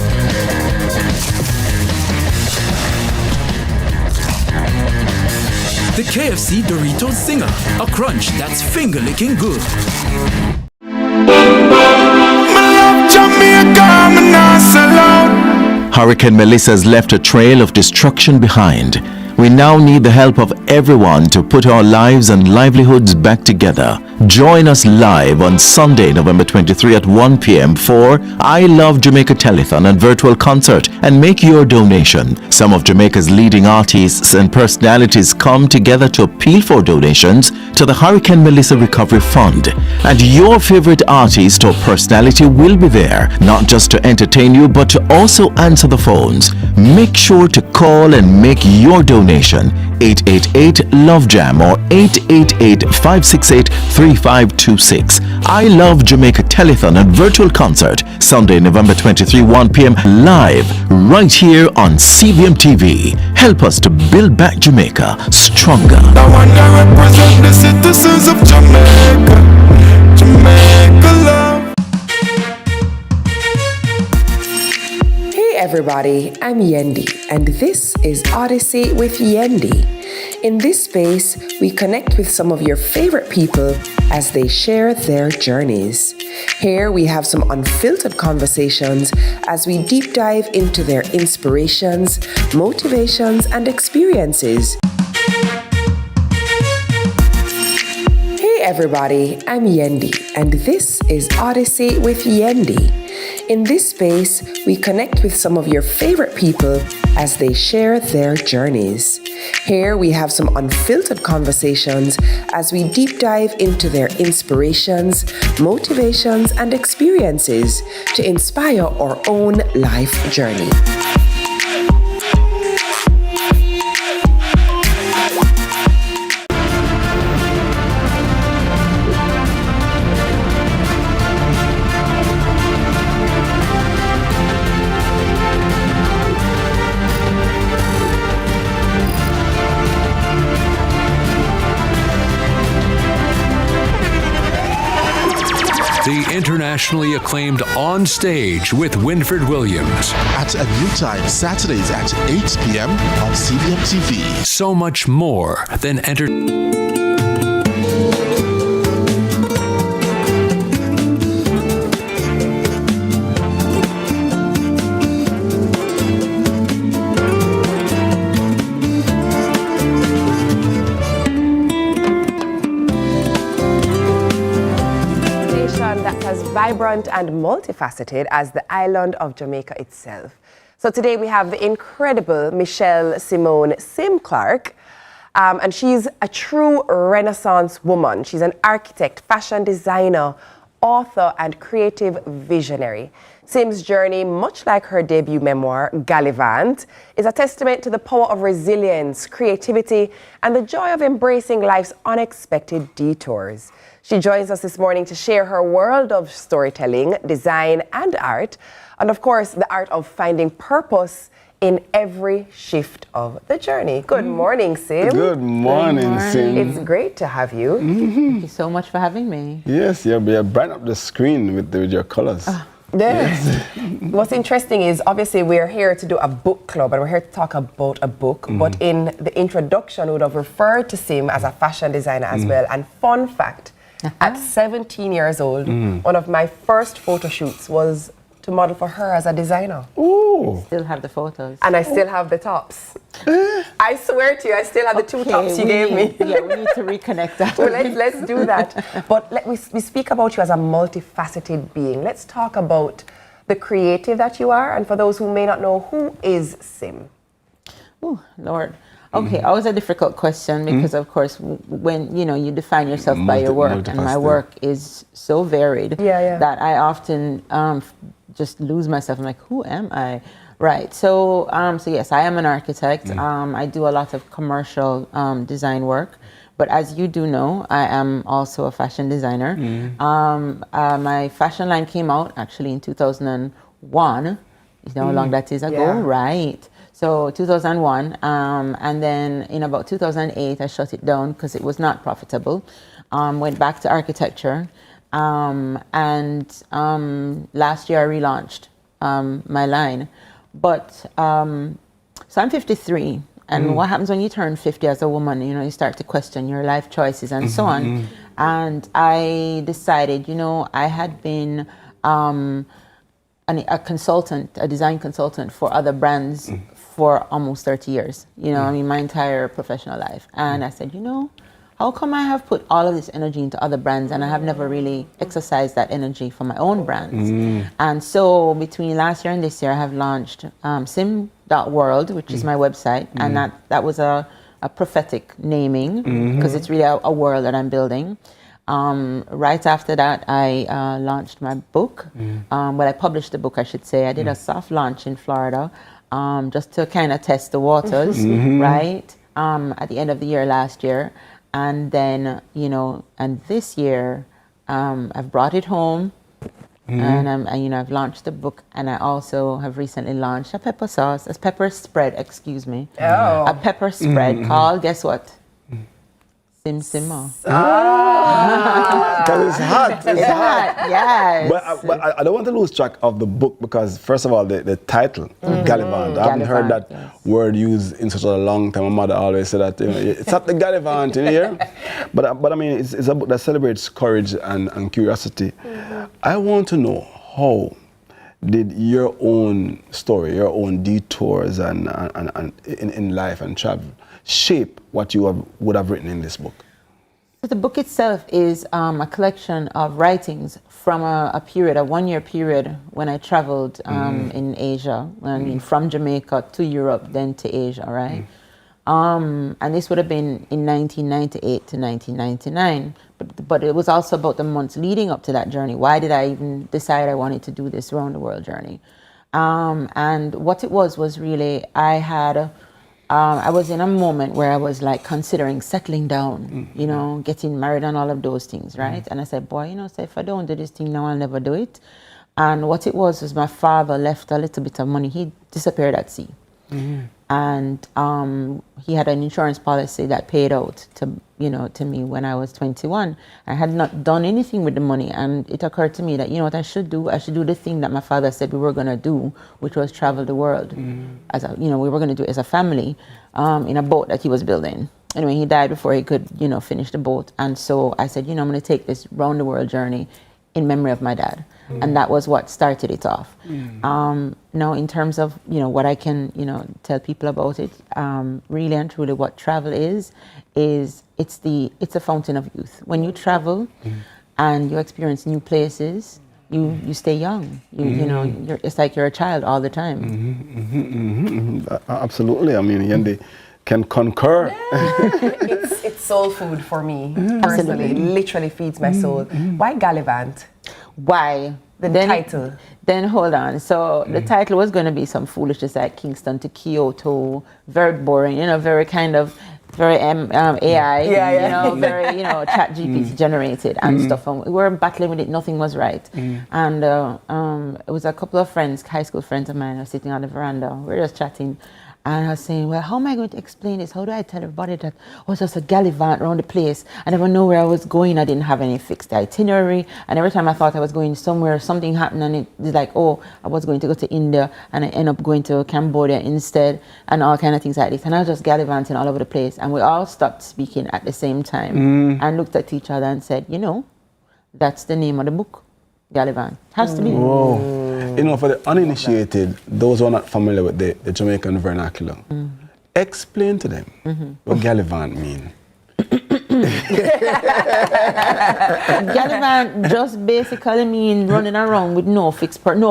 The KFC Doritos Zinger, a crunch that's finger-licking good. Hurricane Melissa has left a trail of destruction behind. We now need the help of everyone to put our lives and livelihoods back together. Join us live on Sunday, November 23 at 1 p.m. for I Love Jamaica Telethon and virtual concert, and make your donation. Some of Jamaica's leading artists and personalities come together to appeal for donations to the Hurricane Melissa Recovery Fund. And your favorite artist or personality will be there, not just to entertain you, but to also answer the phones. Make sure to call and make your donation. 888-LOVE-JAM or 888-568-3526. I Love Jamaica Telethon and virtual concert, Sunday, November 23, 1 p.m. live, right here on CBM TV. Help us to build back Jamaica stronger. I wanna represent the citizens of Jamaica, Jamaica. everybody, I'm Yendi, and this is Odyssey with Yendi. In this space, we connect with some of your favorite people as they share their journeys. Here we have some unfiltered conversations as we deep dive into their inspirations, motivations, and experiences. Hey everybody, I'm Yendi, and this is Odyssey with Yendi. In this space, we connect with some of your favorite people as they share their journeys. Here we have some unfiltered conversations as we deep dive into their inspirations, motivations, and experiences to inspire our own life journey. The internationally acclaimed On Stage with Winfred Williams. At a new time, Saturdays at 8 p.m. on CVM TV. So much more than Vibrant and multifaceted as the island of Jamaica itself. So today we have the incredible Michelle Simone Sim Clark, and she's a true Renaissance woman. She's an architect, fashion designer, author, and creative visionary. Sim's journey, much like her debut memoir, Gallivant, is a testament to the power of resilience, creativity, and the joy of embracing life's unexpected detours. She joins us this morning to share her world of storytelling, design, and art, and of course, the art of finding purpose in every shift of the journey. Good morning, Sim. Good morning, Sim. It's great to have you. Thank you so much for having me. Yes, you're bright up the screen with your colors. Yes. What's interesting is, obviously, we're here to do a book club, and we're here to talk about a book, but in the introduction, we would have referred to Sim as a fashion designer as well. And fun fact, at 17 years old, one of my first photo shoots was to model for her as a designer. Ooh. Still have the photos. And I still have the tops. I swear to you, I still have the two tops you gave me. Yeah, we need to reconnect that. Well, let's do that. But we speak about you as a multifaceted being. Let's talk about the creative that you are. And for those who may not know, who is Sim? Oh, Lord. Okay, always a difficult question because, of course, when you define yourself by your work, and my work is so varied that I often just lose myself. I'm like, who am I? Right. So, yes, I am an architect. I do a lot of commercial design work, but as you do know, I am also a fashion designer. My fashion line came out actually in 2001. You know how long that is ago, right? So 2001, and then in about 2008, I shut it down because it was not profitable. Went back to architecture, and last year I relaunched my line. But so I'm 53, and what happens when you turn 50 as a woman? You start to question your life choices and so on. And I decided, I had been a consultant, a design consultant for other brands for almost 30 years, my entire professional life. And I said, how come I have put all of this energy into other brands and I have never really exercised that energy for my own brands? And so between last year and this year, I have launched sim.world, which is my website. And that was a prophetic naming because it's really a world that I'm building. Right after that, I launched my book. I published the book, I should say. I did a soft launch in Florida just to kind of test the waters, right? At the end of the year last year. And then, and this year, I've brought it home. And I've launched the book, and I also have recently launched a pepper spread, a pepper spread called, guess what? Sim Simmer. Because it's hot. It's hot, yes. But I don't want to lose track of the book because, first of all, the title, Gallivant. I haven't heard that word used in such a long time. My mother always said that, it's up the Gallivant in here. But I mean, it's a book that celebrates courage and curiosity. I want to know, how did your own story, your own detours and in life and travel shape what you would have written in this book? The book itself is a collection of writings from a 1-year period when I traveled in Asia. I mean, from Jamaica to Europe, then to Asia, right? And this would have been in 1998 to 1999. But it was also about the months leading up to that journey. Why did I even decide I wanted to do this round the world journey? And what it was really, I was in a moment where I was like considering settling down, getting married and all of those things, right? And I said, boy, so if I don't do this thing now, I'll never do it. And what it was my father left a little bit of money. He disappeared at sea. And he had an insurance policy that paid out to me when I was 21. I had not done anything with the money, and it occurred to me that, what I should do? I should do the thing that my father said we were going to do, which was travel the world. We were going to do it as a family in a boat that he was building. Anyway, he died before he could, finish the boat. And so I said, I'm going to take this round the world journey in memory of my dad. And that was what started it off. Now, in terms of, what I can, tell people about it, really and truly what travel is it's a fountain of youth. When you travel and you experience new places, you stay young. It's like you're a child all the time. Absolutely. I mean, Yendi can concur. It's soul food for me. Personally, it literally feeds my soul. Why Gallivant? Why? The title. Then hold on. So the title was going to be some foolishness like Kingston to Kyoto. Very boring, very kind of very AI, very Chat GPT generated and stuff. And we were battling with it. Nothing was right. And it was a couple of friends, high school friends of mine, were sitting on the veranda. We were just chatting. And I was saying, well, how am I going to explain this? How do I tell everybody that I was just a gallivant around the place? I never know where I was going. I didn't have any fixed itinerary. And every time I thought I was going somewhere, something happened. And it's like, I was going to go to India. And I end up going to Cambodia instead. And all kind of things like this. And I was just gallivanting all over the place. And we all stopped speaking at the same time. And looked at each other and said, that's the name of the book. Gallivant. Has to be. Whoa. For the uninitiated, those who are not familiar with the Jamaican vernacular, explain to them what Gallivant mean. Gallivant just basically means running around with no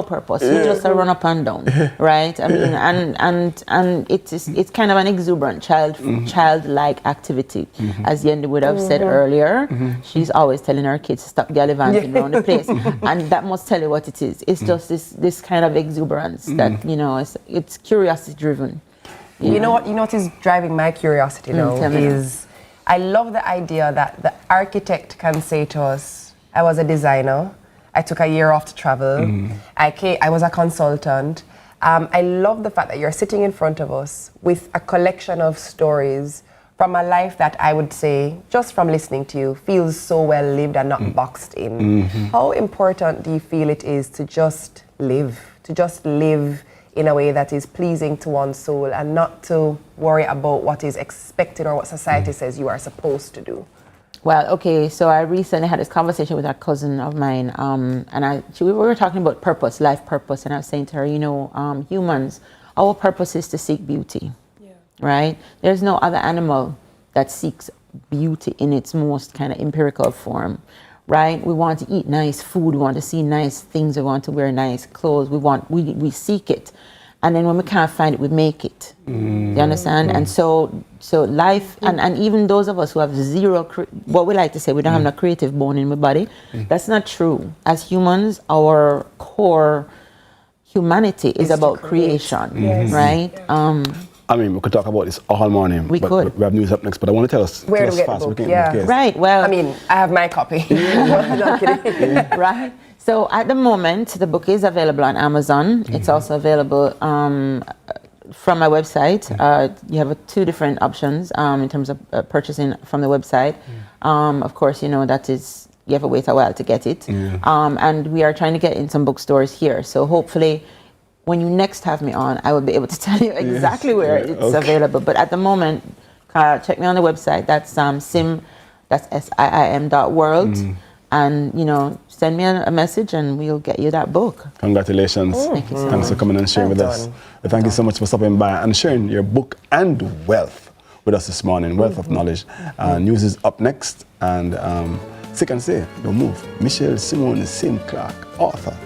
purpose. You just run up and down, right? I mean, and it's kind of an exuberant childlike activity, as Yendi would have said earlier. She's always telling her kids to stop gallivanting around the place, and that must tell you what it is. It's just this kind of exuberance that it's curiosity driven. You know what is driving my curiosity now is. I love the idea that the architect can say to us, I was a designer, I took a year off to travel, I was a consultant. I love the fact that you're sitting in front of us with a collection of stories from a life that I would say, just from listening to you, feels so well lived and not boxed in. How important do you feel it is to just live in a way that is pleasing to one's soul and not to worry about what is expected or what society says you are supposed to do? Well, okay, so I recently had this conversation with a cousin of mine, and we were talking about purpose, life purpose, and I was saying to her, humans, our purpose is to seek beauty, right? There's no other animal that seeks beauty in its most kind of empirical form. Right? We want to eat nice food. We want to see nice things. We want to wear nice clothes. We seek it. And then when we can't find it, we make it. You understand? And so life, and even those of us who have zero, what we like to say, we don't have no creative bone in my body. That's not true. As humans, our core humanity is about creation, right? I mean, we could talk about this all morning. We could. We have news up next, but I want to tell us where to get the book. Right. Well, I mean, I have my copy. Not kidding. Right. So at the moment, the book is available on Amazon. It's also available from my website. You have two different options in terms of purchasing from the website. Of course, you know, that is, you have to wait a while to get it. And we are trying to get in some bookstores here. So hopefully, when you next have me on, I will be able to tell you exactly where it's available. But at the moment, check me on the website. That's SIIM.world. And, you know, send me a message and we'll get you that book. Congratulations. Thank you so Thanks for coming and sharing with us. Thank you so much for stopping by and sharing your book and wealth with us this morning, wealth of knowledge. News is up next. And sick and say, don't move. Michelle Simone Sim Clark, author.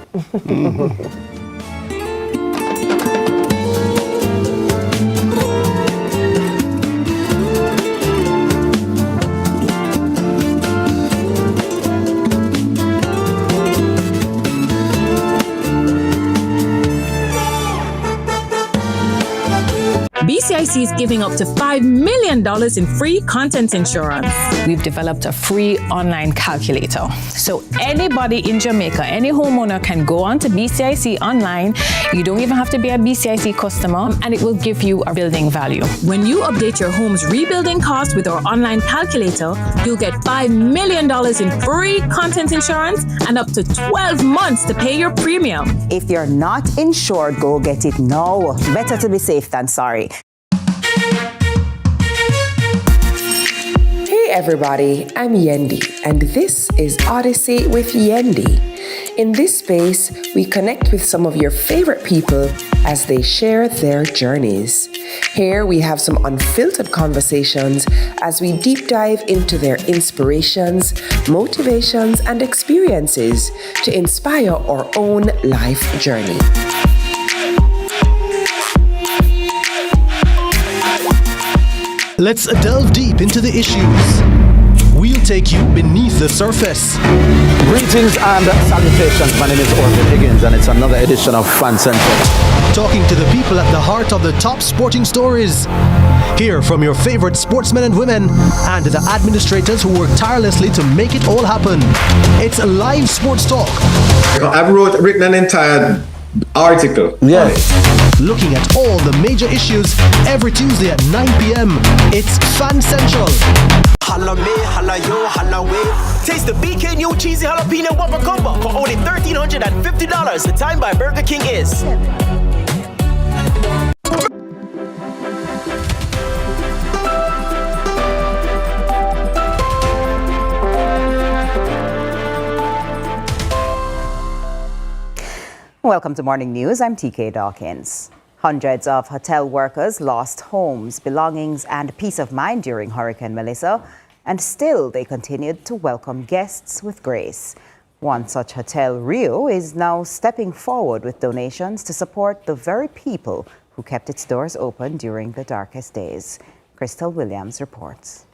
BCIC is giving up to $5 million in free content insurance. We've developed a free online calculator. So anybody in Jamaica, any homeowner can go on to BCIC online. You don't even have to be a BCIC customer, and it will give you a building value. When you update your home's rebuilding cost with our online calculator, you'll get $5 million in free content insurance and up to 12 months to pay your premium. If you're not insured, go get it now. Better to be safe than sorry. Hey everybody, I'm Yendi, and this is Odyssey with Yendi. In this space, we connect with some of your favorite people as they share their journeys. Here we have some unfiltered conversations as we deep dive into their inspirations, motivations, and experiences to inspire our own life journey. Let's delve deep into the issues. We'll take you beneath the surface. Greetings and salutations. My name is Orville Higgins, and it's another edition of Fan Central. Talking to the people at the heart of the top sporting stories. Hear from your favorite sportsmen and women and the administrators who work tirelessly to make it all happen. It's a live sports talk. I've written an entire article. Yes. Looking at all the major issues every Tuesday at 9 p.m. It's Fan Central. Holla me, holla yo, holla way. Taste the BK new cheesy jalapeno Whopper combo for only $1,350. The time by Burger King is. Welcome to Morning News. I'm TK Dawkins. Hundreds of hotel workers lost homes, belongings, and peace of mind during Hurricane Melissa, and still they continued to welcome guests with grace. One such hotel, Rio, is now stepping forward with donations to support the very people who kept its doors open during the darkest days. Crystal Williams reports.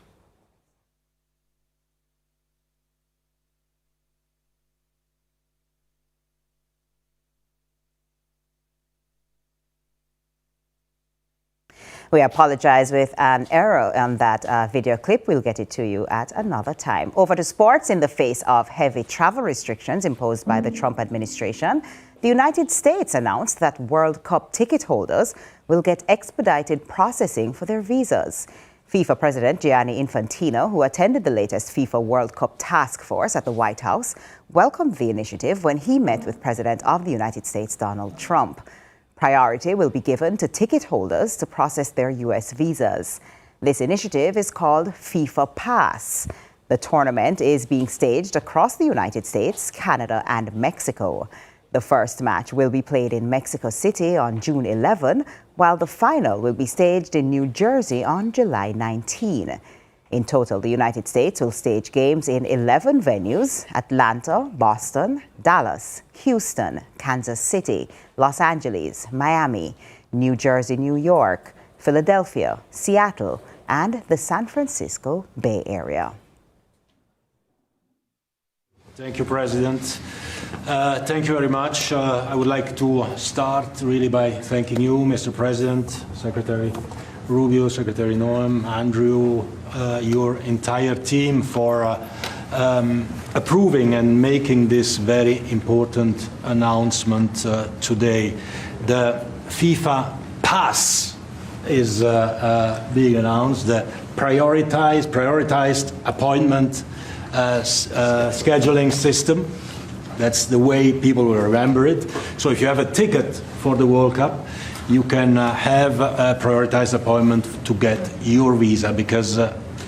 We apologize with an error on that video clip. We'll get it to you at another time. Over to sports. In the face of heavy travel restrictions imposed by the Trump administration, the United States announced that World Cup ticket holders will get expedited processing for their visas. FIFA President Gianni Infantino, who attended the latest FIFA World Cup task force at the White House, welcomed the initiative when he met with President of the United States, Donald Trump. Priority will be given to ticket holders to process their U.S. visas. This initiative is called FIFA Pass. The tournament is being staged across the United States, Canada, and Mexico. The first match will be played in Mexico City on June 11, while the final will be staged in New Jersey on July 19. In total, the United States will stage games in 11 venues: Atlanta, Boston, Dallas, Houston, Kansas City, Los Angeles, Miami, New Jersey, New York, Philadelphia, Seattle, and the San Francisco Bay Area. Thank you, President. Thank you very much. I would like to start really by thanking you, Mr. President, Secretary Rubio, Secretary Noem, Andrew, your entire team for approving and making this very important announcement today. The FIFA pass is being announced, the prioritized appointment scheduling system. That's the way people will remember it. So if you have a ticket for the World Cup, you can have a prioritized appointment to get your visa, because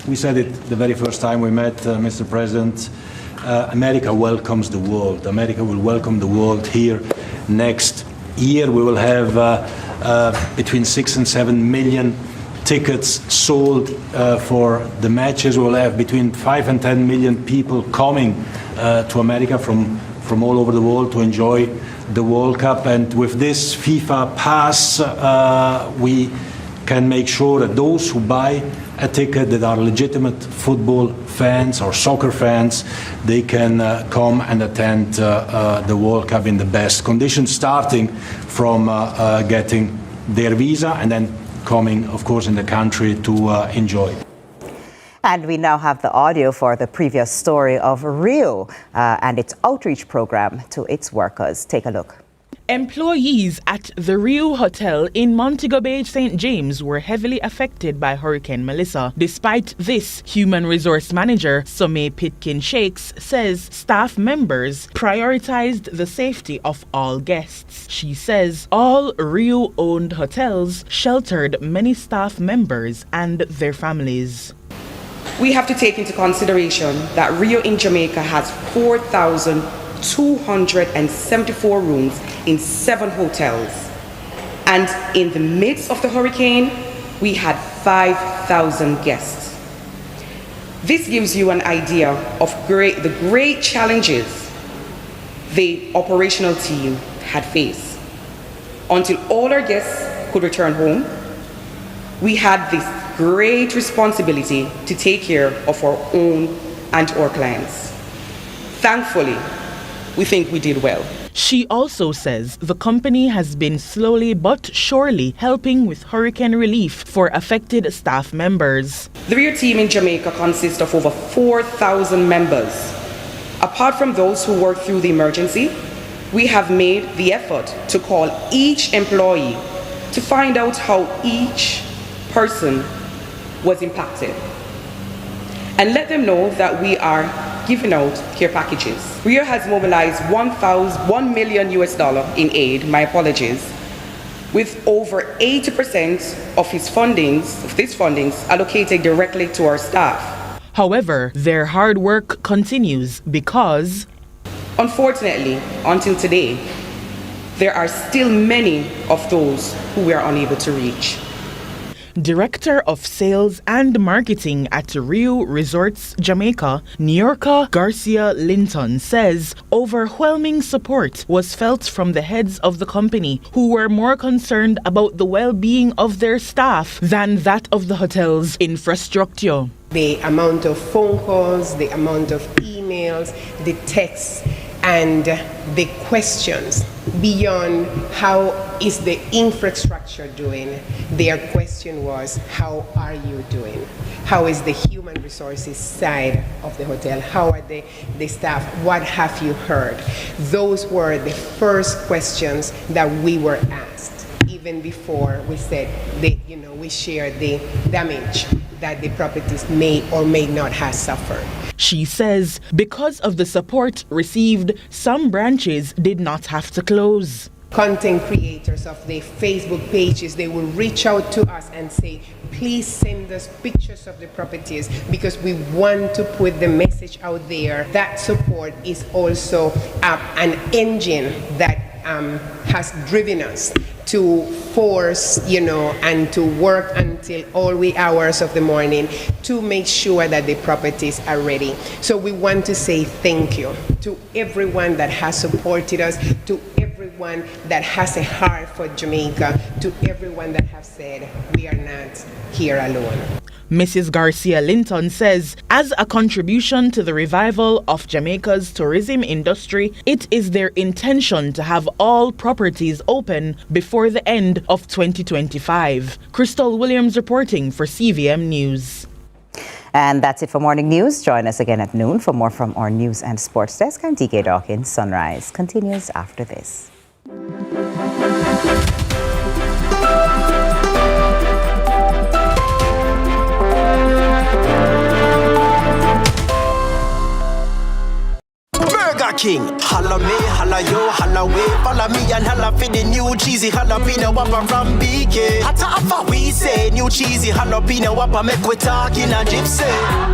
we said it the very first time we met, Mr. President, America welcomes the world. America will welcome the world here next year. We will have between 6 and 7 million tickets sold for the matches. We will have between 5 and 10 million people coming to America from all over the world to enjoy the World Cup. And with this FIFA pass, we can make sure that those who buy a ticket that are legitimate football fans or soccer fans, they can come and attend the World Cup in the best conditions, starting from getting their visa and then coming, of course, in the country to enjoy. And we now have the audio for the previous story of Rio and its outreach program to its workers. Take a look. Employees at the Rio Hotel in Montego Bay, St. James were heavily affected by Hurricane Melissa. Despite this, Human Resource Manager Somé Pitkin Shakes says staff members prioritized the safety of all guests. She says all Rio-owned hotels sheltered many staff members and their families. We have to take into consideration that Rio in Jamaica has 4,274 rooms in 7 hotels. And in the midst of the hurricane, we had 5,000 guests. This gives you an idea of the great challenges the operational team had faced. Until all our guests could return home, we had this great responsibility to take care of our own and our clients. Thankfully, we think we did well. She also says the company has been slowly but surely helping with hurricane relief for affected staff members. The Rio team in Jamaica consists of over 4,000 members. Apart from those who worked through the emergency, we have made the effort to call each employee to find out how each person was impacted and let them know that we are giving out care packages. Rio has mobilized $1 million in aid, my apologies, with over 80% of this fundings allocated directly to our staff. However, their hard work continues because, unfortunately, until today, there are still many of those who we are unable to reach. Director of Sales and Marketing at Rio Resorts Jamaica, Niorka Garcia Linton, says overwhelming support was felt from the heads of the company, who were more concerned about the well-being of their staff than that of the hotel's infrastructure. The amount of phone calls, the amount of emails, the texts, and the questions beyond how is the infrastructure doing. Their question was, how are you doing? How is the human resources side of the hotel? How are the staff? What have you heard? Those were the first questions that we were asked, even before we said we shared the damage that the properties may or may not have suffered. She says because of the support received, some branches did not have to close. Content creators of the Facebook pages, they will reach out to us and say, please send us pictures of the properties because we want to put the message out there. That support is also an engine that has driven us to force, and to work until all wee hours of the morning to make sure that the properties are ready. So we want to say thank you to everyone that has supported us, to everyone that has a heart for Jamaica, to everyone that has said we are not here alone. Mrs. Garcia Linton says, as a contribution to the revival of Jamaica's tourism industry, it is their intention to have all properties open before the end of 2025. Crystal Williams reporting for CVM News. And that's it for Morning News. Join us again at noon for more from our news and sports desk. I'm DK Dawkins. Sunrise continues after this. King. Holla me, holla yo, holla way. Follow me and holla for the new cheesy jalapeno whopper from BK. Hata afa we say new cheesy jalapeno whopper make we talk in a gypsy.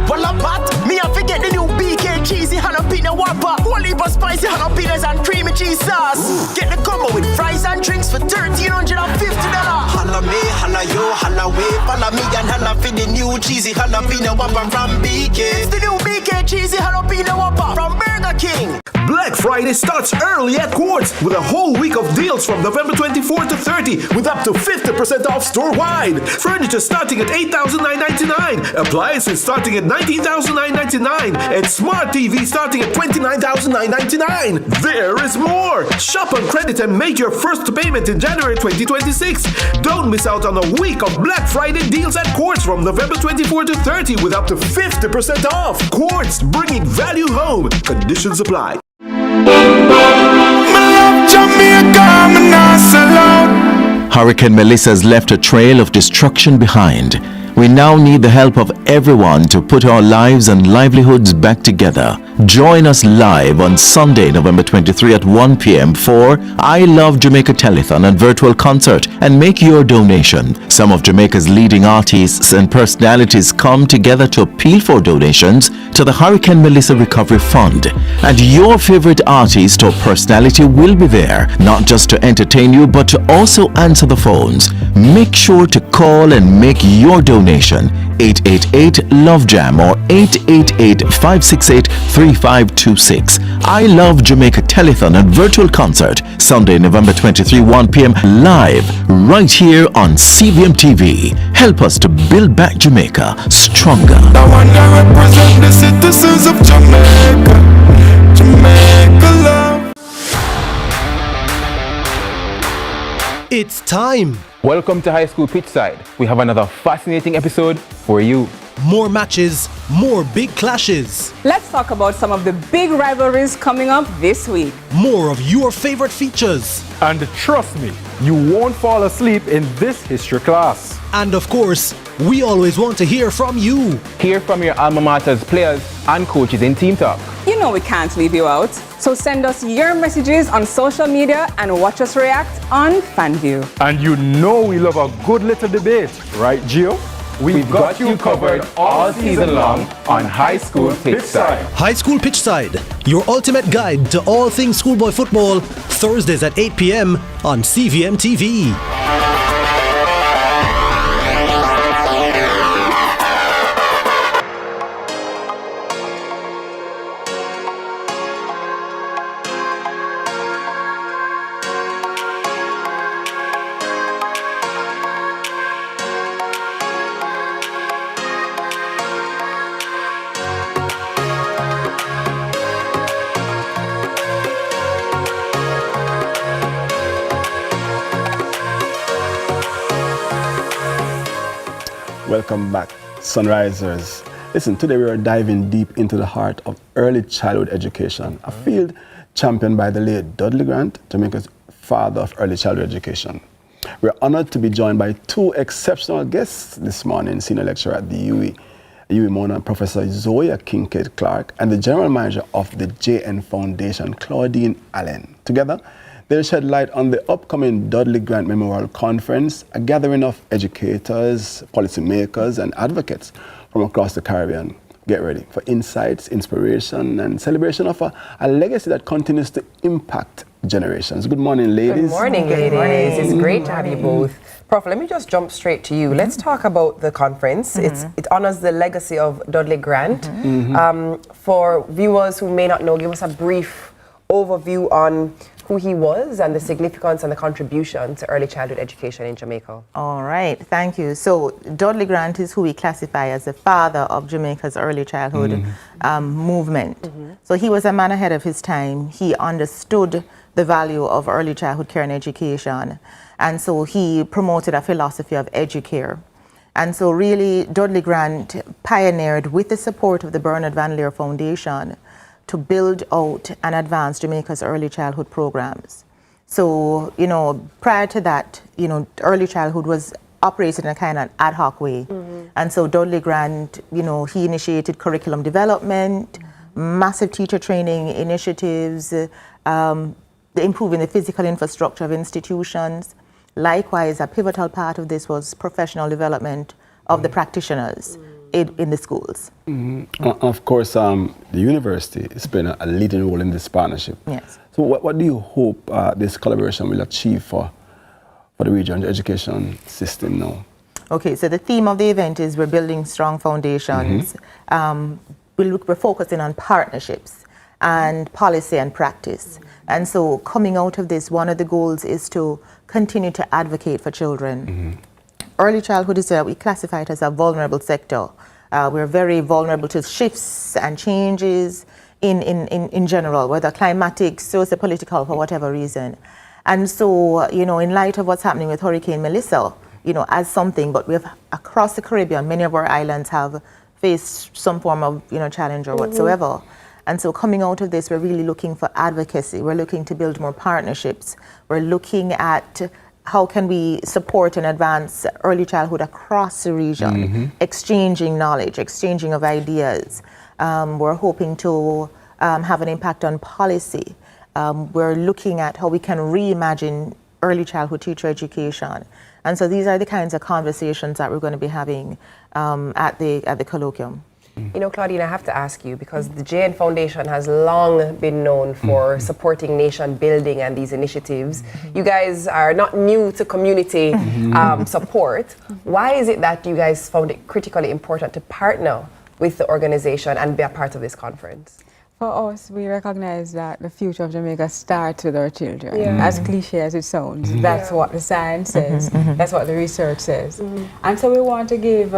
Well a pot, me I forget the new BK cheesy jalapeno whopper. Whole heap of spicy jalapenos and creamy cheese sauce. Get the combo with fries and drinks for $1,350. Holla me, holla yo, holla way. Follow me and holla for the new cheesy jalapeno whopper from BK. It's the new BK cheesy jalapeno whopper from Burger King. Black Friday starts early at Quartz with a whole week of deals from November 24 to 30 with up to 50% off store-wide. Furniture starting at $8,999, appliances starting at $19,999, and smart TV starting at $29,999. There is more! Shop on credit and make your first payment in January 2026. Don't miss out on a week of Black Friday deals at Quartz from November 24 to 30 with up to 50% off. Quartz, bringing value home. Conditions apply. Hurricane Melissa has left a trail of destruction behind. We now need the help of everyone to put our lives and livelihoods back together. Join us live on Sunday, November 23 at 1 p.m. for I Love Jamaica Telethon and virtual concert, and make your donation. Some of Jamaica's leading artists and personalities come together to appeal for donations to the Hurricane Melissa Recovery Fund. And your favorite artist or personality will be there, not just to entertain you, but to also answer the phones. Make sure to call and make your donation. 888-LOVE-JAM or 888-568-3526. I Love Jamaica Telethon and virtual concert, Sunday, November 23, 1 p.m. live, right here on CVM TV. Help us to build back Jamaica stronger. I wanna represent the citizens of Jamaica. Jamaica love. It's time. Welcome to High School Pitchside. We have another fascinating episode for you. More matches, more big clashes. Let's talk about some of the big rivalries coming up this week. More of your favorite features. And trust me, you won't fall asleep in this history class. And of course, we always want to hear from you. Hear from your alma mater's players and coaches in Team Talk. You know we can't leave you out. So send us your messages on social media and watch us react on FanView. And you know we love a good little debate, right, Gio? We've got you covered all season long on High School Pitchside. High School Pitchside, your ultimate guide to all things schoolboy football, Thursdays at 8 p.m. on CVM TV. Welcome back, Sunrisers. Listen, today we are diving deep into the heart of early childhood education, a field championed by the late Dudley Grant, Jamaica's father of early childhood education. We're honored to be joined by two exceptional guests this morning, senior lecturer at the UWI Mona, Professor Zoya Kincaid Clark, and the general manager of the JN Foundation, Claudine Allen. Together, they'll shed light on the upcoming Dudley Grant Memorial Conference, a gathering of educators, policymakers, and advocates from across the Caribbean. Get ready for insights, inspiration, and celebration of a legacy that continues to impact generations. Good morning, ladies. Good morning, ladies. It's great to have you both. Prof, let me just jump straight to you. Let's talk about the conference. It honors the legacy of Dudley Grant. For viewers who may not know, give us a brief overview on who he was and the significance and the contribution to early childhood education in Jamaica. All right, thank you. So Dudley Grant is who we classify as the father of Jamaica's early childhood movement. So he was a man ahead of his time. He understood the value of early childhood care and education. And so he promoted a philosophy of educare. And so really Dudley Grant pioneered, with the support of the Bernard Van Leer Foundation, to build out and advance Jamaica's early childhood programs. So, prior to that, early childhood was operated in a kind of ad hoc way. And so Dudley Grant, he initiated curriculum development, massive teacher training initiatives, improving the physical infrastructure of institutions. Likewise, a pivotal part of this was professional development of the practitioners in the schools. Of course, the university is playing a leading role in this partnership. Yes. So what do you hope this collaboration will achieve for the region education system now? Okay, so the theme of the event is we're building strong foundations. We're focusing on partnerships and policy and practice. And so coming out of this, one of the goals is to continue to advocate for children. Early childhood is we classify it as a vulnerable sector. We're very vulnerable to shifts and changes in general, whether climatic, socio-political, for whatever reason. And so, you know, in light of what's happening with Hurricane Melissa, you know, as something, but we have across the Caribbean, many of our islands have faced some form of, you know, challenge or whatsoever. And so coming out of this, we're really looking for advocacy. We're looking to build more partnerships. We're looking at how can we support and advance early childhood across the region, exchanging knowledge, exchanging of ideas. We're hoping to have an impact on policy. We're looking at how we can reimagine early childhood teacher education. And so these are the kinds of conversations that we're going to be having at the colloquium. You know, Claudine, I have to ask you, because the JN Foundation has long been known for supporting nation building and these initiatives. You guys are not new to community support. Why is it that you guys found it critically important to partner with the organization and be a part of this conference? For us, we recognize that the future of Jamaica starts with our children. As cliche as it sounds, that's what the science says, that's what the research says. And so we want to give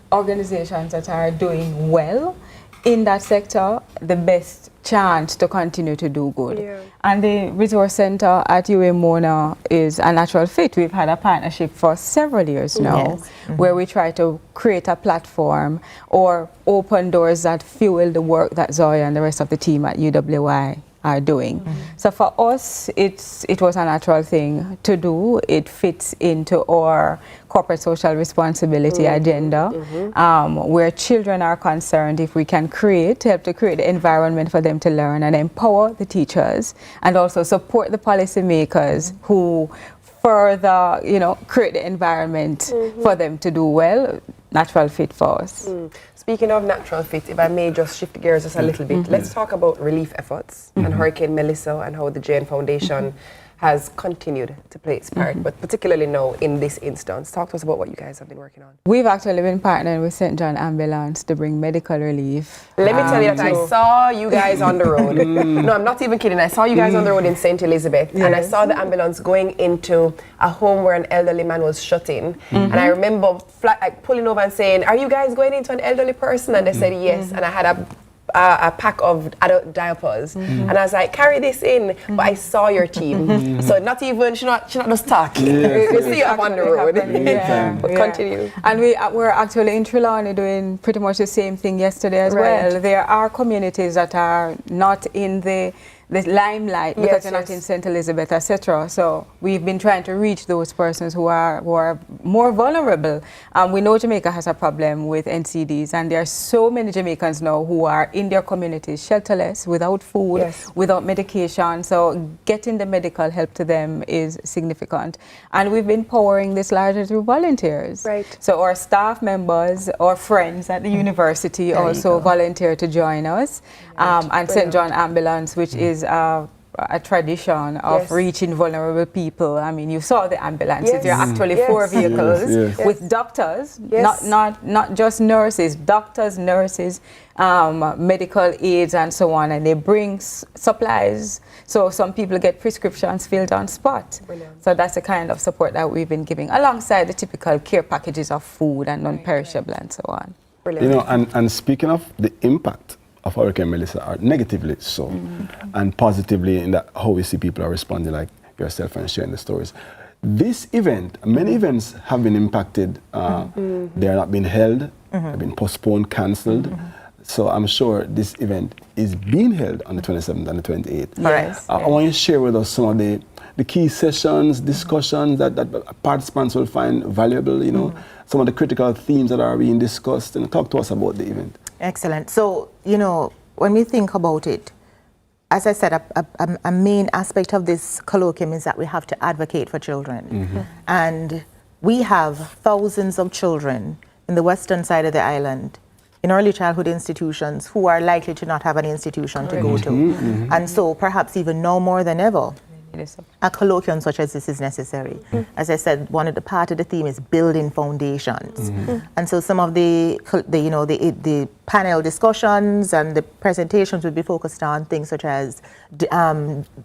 organizations that are doing well in that sector the best chance to continue to do good. And the Resource Center at UA Mona is a natural fit. We've had a partnership for several years now where we try to create a platform or open doors that fuel the work that Zoya and the rest of the team at UWI are doing. So for us, it was a natural thing to do. It fits into our corporate social responsibility agenda, where children are concerned. If we can help to create the environment for them to learn and empower the teachers and also support the policymakers who further, you know, create the environment for them to do well, natural fit for us. Speaking of natural fit, if I may just shift gears just a little bit, let's talk about relief efforts and Hurricane Melissa and how the JN Foundation has continued to play its part, but particularly now in this instance. Talk to us about what you guys have been working on. We've actually been partnering with St. John Ambulance to bring medical relief. Let me tell you that I saw you guys on the road. No, I'm not even kidding. I saw you guys on the road in St. Elizabeth, and I saw the ambulance going into a home where an elderly man was shut in. And I remember pulling over and saying, "Are you guys going into an elderly person?" And they said yes. And I had a pack of adult diapers, and I was like, "Carry this in," but I saw your team, so not even she not just talk. You see up on the road. But continue. And we're actually in Trelawney doing pretty much the same thing yesterday as well. There are communities that are not in the limelight because they're not in St. Elizabeth, etc. So we've been trying to reach those persons who are more vulnerable. We know Jamaica has a problem with NCDs, and there are so many Jamaicans now who are in their communities shelterless, without food, without medication. So getting the medical help to them is significant. And we've been powering this largely through volunteers. So our staff members or friends at the university also volunteer to join us. And St. John Ambulance, which is a tradition of reaching vulnerable people. I mean, you saw the ambulances. There are actually 4 vehicles with doctors, not just nurses, doctors, nurses, medical aids and so on, and they bring supplies. So some people get prescriptions filled on spot. So that's the kind of support that we've been giving, alongside the typical care packages of food and non-perishable and so on. You know, and speaking of the impact of Hurricane Melissa, are negatively so, and positively in that how we see people are responding, like yourself, and sharing the stories. This event, many events have been impacted. They are not being held, have been postponed, cancelled. So I'm sure this event is being held on the 27th and the 28th. I want you to share with us some of the key sessions, discussions that participants will find valuable, you know, some of the critical themes that are being discussed, and talk to us about the event. Excellent. So, you know, when we think about it, as I said, a main aspect of this colloquium is that we have to advocate for children. And we have thousands of children in the western side of the island in early childhood institutions who are likely to not have an institution to go to. And so perhaps even now more than ever, a colloquium such as this is necessary. As I said, part of the theme is building foundations. And so some of the panel discussions and the presentations would be focused on things such as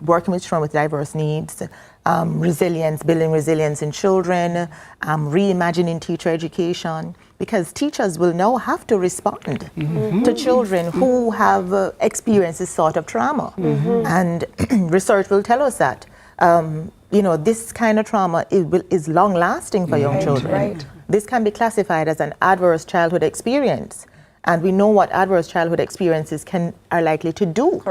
working with children with diverse needs, resilience, building resilience in children, reimagining teacher education, because teachers will now have to respond to children who have experienced this sort of trauma. And research will tell us that this kind of trauma is long-lasting for young children. This can be classified as an adverse childhood experience, and we know what adverse childhood experiences are likely to do.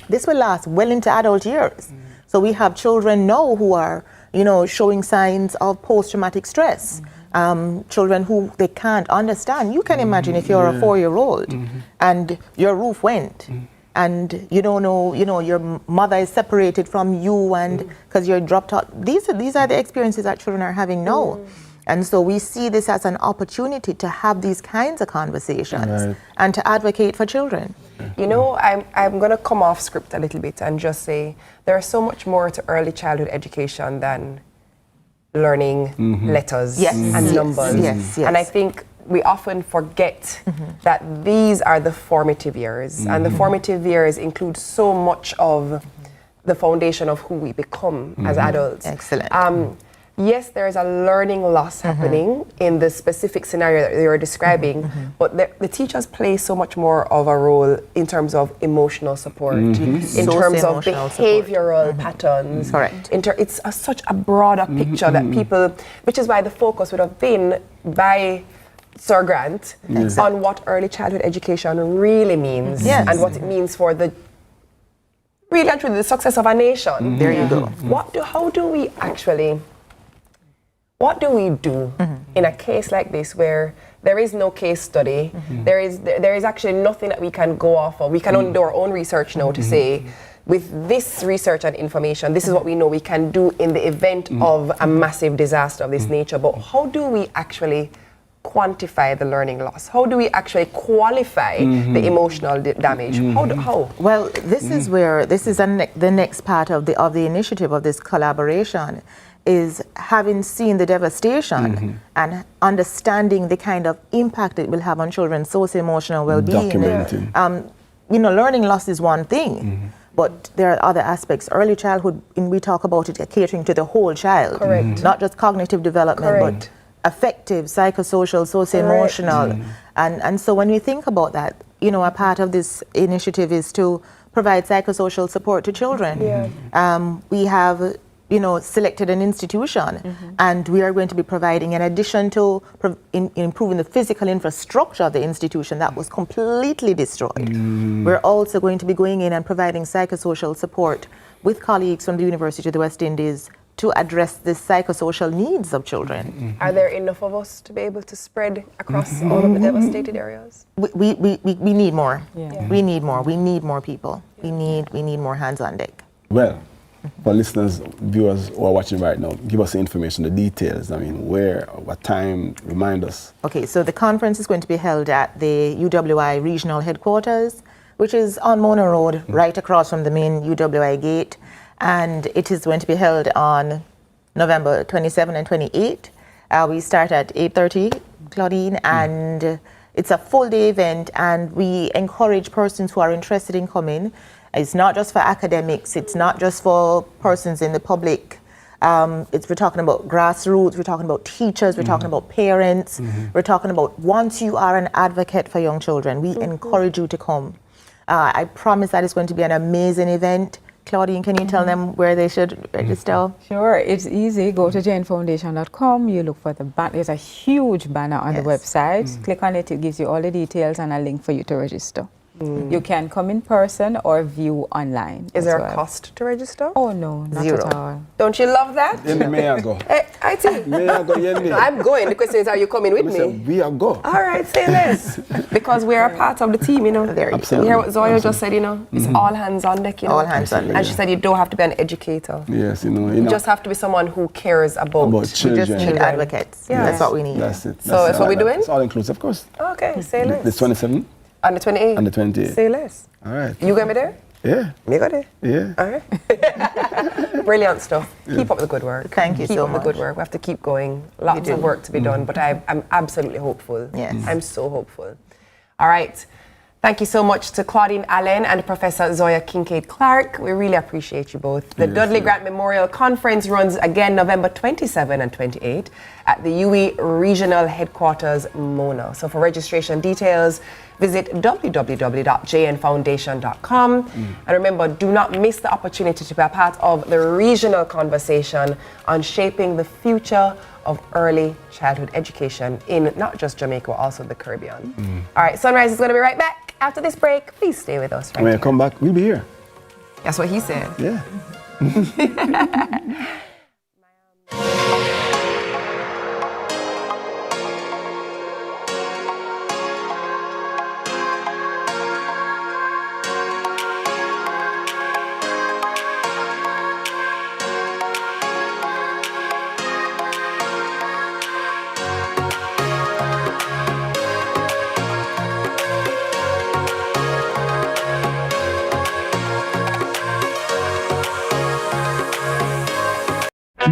This will last well into adult years. So we have children now who are, showing signs of post-traumatic stress. Children who they can't understand. You can imagine if you're a 4-year-old and your roof went and you don't know, your mother is separated from you and because you're dropped out. These are the experiences that children are having now. And so we see this as an opportunity to have these kinds of conversations and to advocate for children. I'm going to come off script a little bit and just say there's so much more to early childhood education than learning letters and numbers. And I think we often forget that these are the formative years, and the formative years include so much of the foundation of who we become as adults. Excellent. Yes, there is a learning loss happening in the specific scenario that you're describing, but the teachers play so much more of a role in terms of emotional support, in terms of behavioral patterns. Correct. It's such a broader picture that people, which is why the focus would have been by Sir Grant on what early childhood education really means and what it means for the really and truly the success of a nation. There you go. What do we do in a case like this where there is no case study, there is actually nothing that we can go off of. We can only do our own research now to say, with this research and information, this is what we know we can do in the event of a massive disaster of this nature. But how do we actually quantify the learning loss? How do we actually qualify the emotional damage? How? Well, this is where the next part of the initiative of this collaboration is having seen the devastation and understanding the kind of impact it will have on children's socio-emotional well-being. Documenting. Learning loss is one thing, but there are other aspects. Early childhood, we talk about it catering to the whole child. Correct. Not just cognitive development, but affective, psychosocial, socio-emotional. And so when we think about that, a part of this initiative is to provide psychosocial support to children. We have selected an institution, and we are going to be providing, in addition to improving the physical infrastructure of the institution that was completely destroyed, we're also going to be going in and providing psychosocial support with colleagues from the University of the West Indies to address the psychosocial needs of children. Are there enough of us to be able to spread across all of the devastated areas? We need more. We need more. We need more people. We need more hands on deck. Well, for listeners, viewers who are watching right now, give us the information, the details. I mean, where, what time, remind us. Okay, so the conference is going to be held at the UWI regional headquarters, which is on Mona Road, right across from the main UWI gate. And it is going to be held on November 27 and 28. We start at 8:30, Claudine, and it's a full day event, and we encourage persons who are interested in coming. It's not just for academics, it's not just for persons in the public. We're talking about grassroots, we're talking about teachers, we're talking about parents, we're talking about once you are an advocate for young children, we encourage you to come. I promise that it's going to be an amazing event. Claudine, can you tell them where they should register? Sure, it's easy. Go to janefoundation.com. You look for there's a huge banner on the website. Click on it, it gives you all the details and a link for you to register. You can come in person or view online. Is there a cost to register? Oh no, not Zero. at all. Don't you love that? Yendi, may I go? Hey, I think. May I go, Yendi? No, I'm going. The question is, are you coming with me? We are go. All right, say less. Because we're a part of the team, you know. Absolutely. You hear what Zoya just said, you know? It's all hands on deck, you know. All hands on deck. And she said you don't have to be an educator. Yes, You just have to be someone who cares about children. We just need advocates. Yeah. That's what we need. That's it. So that's what we're doing? It's all inclusive, of course. Okay, say less. The 27th And the 28th? and the 28th. Say less. All right. You gonna be there? Yeah. Me go there. Yeah. All right. Brilliant stuff. Keep up the good work. Thank you keep so up much. the good work. We have to keep going. Lots of work to be done, but I'm absolutely hopeful. Yes. I'm so hopeful. All right. Thank you so much to Claudine Allen and Professor Zoya Kincaid-Clark. We really appreciate you both. The Dudley Grant Memorial Conference runs again November 27 and 28 at the UE Regional Headquarters, Mona. So for registration details, visit www.jnfoundation.com. And remember, do not miss the opportunity to be a part of the regional conversation on shaping the future of early childhood education in not just Jamaica, but also the Caribbean. All right, Sunrise is going to be right back after this break. Please stay with us. When I come back, we'll be here. That's what he said. Yeah.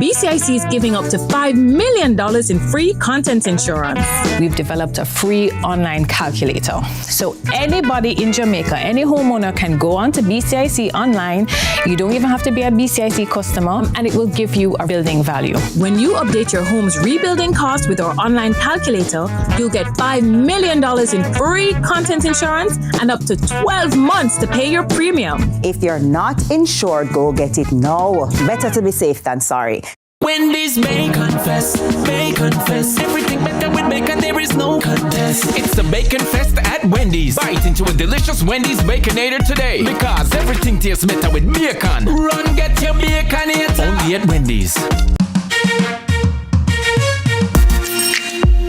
BCIC is giving up to $5 million in free content insurance. We've developed a free online calculator. So anybody in Jamaica, any homeowner can go on to BCIC online. You don't even have to be a BCIC customer, and it will give you a building value. When you update your home's rebuilding cost with our online calculator, you'll get $5 million in free content insurance and up to 12 months to pay your premium. If you're not insured, go get it now. Better to be safe than sorry. Wendy's Bacon Fest, Bacon Fest. Everything better with bacon, there is no contest. It's the Bacon Fest at Wendy's. Bite into a delicious Wendy's Baconator today, because everything tastes better with bacon. Run, get your Baconator. Only at Wendy's.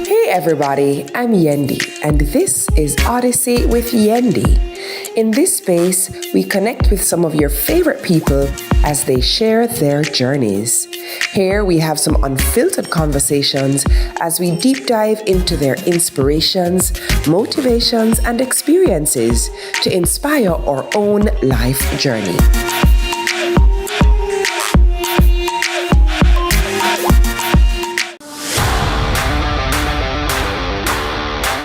Hey everybody, I'm Yendi, and this is Odyssey with Yendi. In this space, we connect with some of your favorite people as they share their journeys. Here we have some unfiltered conversations as we deep dive into their inspirations, motivations, and experiences to inspire our own life journey.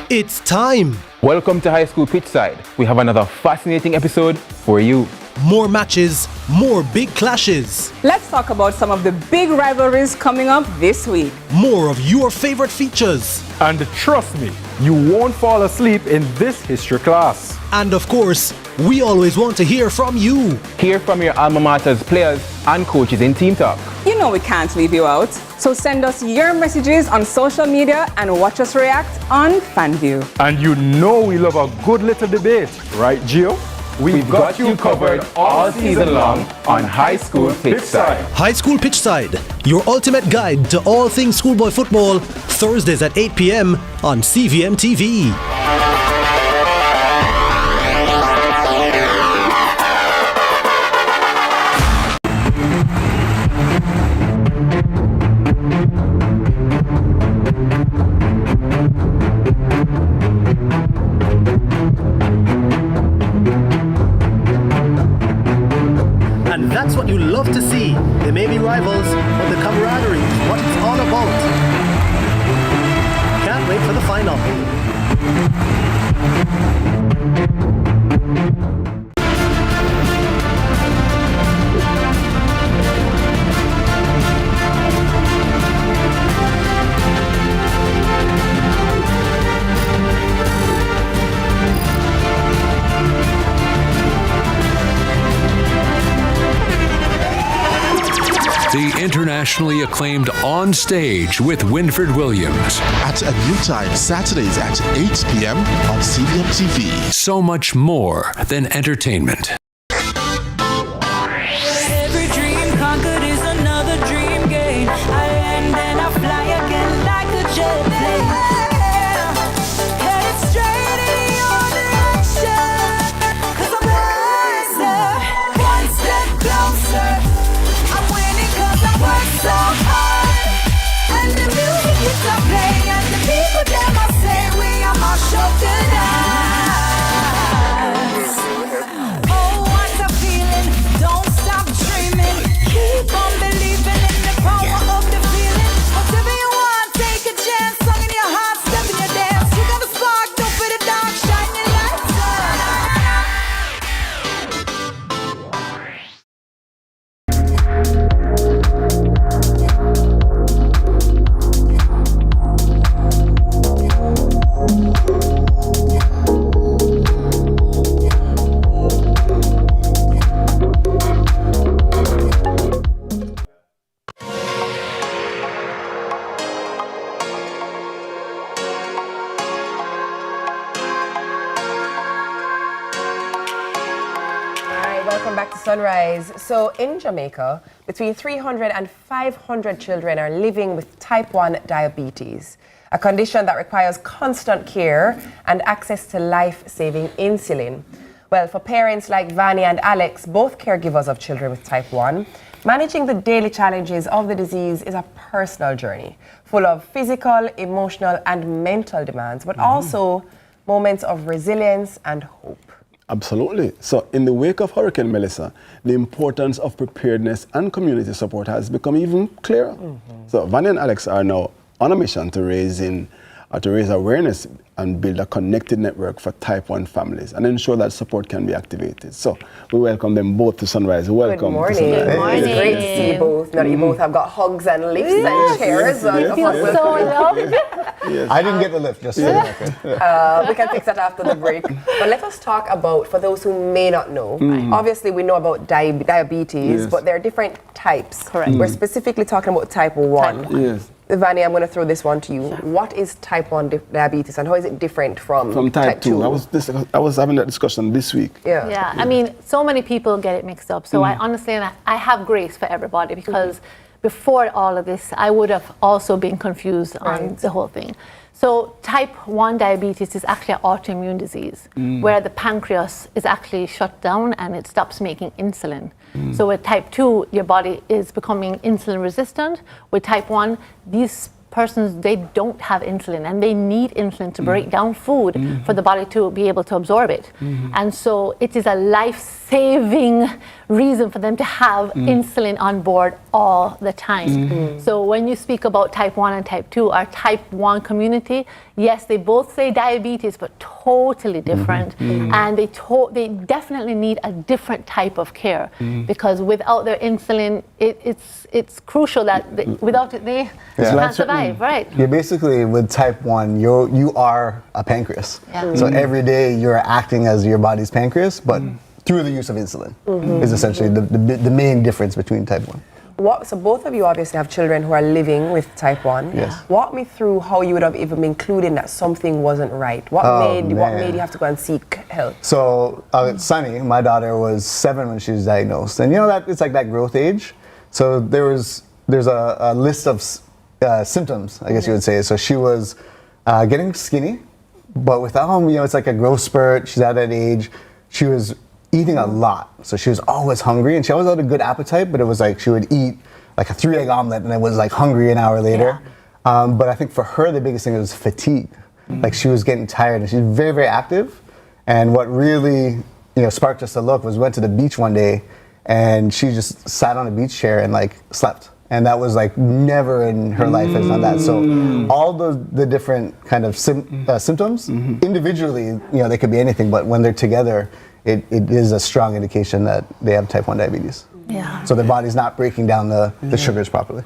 It's time. Welcome to High School Pitchside. We have another fascinating episode for you. More matches, more big clashes. Let's talk about some of the big rivalries coming up this week. More of your favorite features. And trust me, you won't fall asleep in this history class. And of course, we always want to hear from you. Hear from your alma mater's players and coaches in Team Talk. You know we can't leave you out. So send us your messages on social media and watch us react on FanView. And you know we love a good little debate, right, Gio? We've got you covered all season long on High School Pitchside. High School Pitchside, your ultimate guide to all things schoolboy football, Thursdays at 8 p.m. on CVM TV. And that's what you love to see. They may be rivals, but the camaraderie is what it's all about. Can't wait for the final. the internationally acclaimed On Stage with Winfred Williams. At a new time, Saturdays at 8 p.m. on CBM TV. So much more than entertainment. Every dream conquered is another dream game. I land and I fly again like a jet plane. Headed straight in your direction. 'Cause I'm wiser, one step closer. I'm winning 'cause I work so hard. And the music is a play, and the people them I say we are my show tonight. Oh, what a feeling! Don't stop dreaming. Keep on believing in the power of the feeling. Whatever you want, take a chance. Song in your heart, step in your dance. You got a spark, don't put it down. Shine your lights Sunrise. So in Jamaica, between 300 and 500 children are living with type 1 diabetes, a condition that requires constant care and access to life-saving insulin. Well, for parents like Vani and Alex, both caregivers of children with type 1, managing the daily challenges of the disease is a personal journey, full of physical, emotional, and mental demands, but also moments of resilience and hope. Absolutely. So in the wake of Hurricane Melissa, the importance of preparedness and community support has become even clearer. So Vani and Alex are now on a mission to raise awareness and build a connected network for type 1 families and ensure that support can be activated. So we welcome them both to Sunrise. Welcome. Good morning. To Sunrise. Good morning. It's great to see you both. Now you both have got hugs and lifts and chairs. I didn't get the lift, just so you we can fix that after the break. But let us talk about, for those who may not know, obviously we know about diabetes, but there are different types. Correct. We're specifically talking about type 1. Yes. Vani, I'm going to throw this one to you. Sure. What is type 1 diabetes and how is it different from type 2? I was having that discussion this week. Yeah. I mean, so many people get it mixed up. So I honestly, I have grace for everybody because before all of this, I would have also been confused on the whole thing. So type 1 diabetes is actually an autoimmune disease where the pancreas is actually shut down and it stops making insulin. So with type 2, your body is becoming insulin resistant. With type 1, these persons, they don't have insulin and they need insulin to break down food for the body to be able to absorb it. And so it is a life-saving reason for them to have insulin on board all the time. So when you speak about type 1 and type 2, our type 1 community, yes, they both say diabetes, but totally different. And they definitely need a different type of care because without their insulin, it's crucial that without it, they can't survive. Right. You're basically, with type 1, you are a pancreas. So every day you're acting as your body's pancreas, but through the use of insulin is essentially the main difference between type 1. So both of you obviously have children who are living with type 1. Yes. Walk me through how you would have even been included that something wasn't right. What made you have to go and seek help? So Sunny, my daughter, was 7 when she was diagnosed, and that it's like that growth age. So there's a list of symptoms, I guess you would say. So she was getting skinny, but without it's like a growth spurt. She's at that age. She was eating a lot, so she was always hungry, and she always had a good appetite, but it was like she would eat like a 3-egg omelet and it was like hungry an hour later. But I think for her the biggest thing was fatigue. Like she was getting tired, and she's very, very active. And what really sparked us to look was we went to the beach one day and she just sat on a beach chair and like slept. And that was like never in her life has done that. So all the different kind of symptoms individually, they could be anything, but when they're together, it is a strong indication that they have type 1 diabetes. So their body's not breaking down the sugars properly.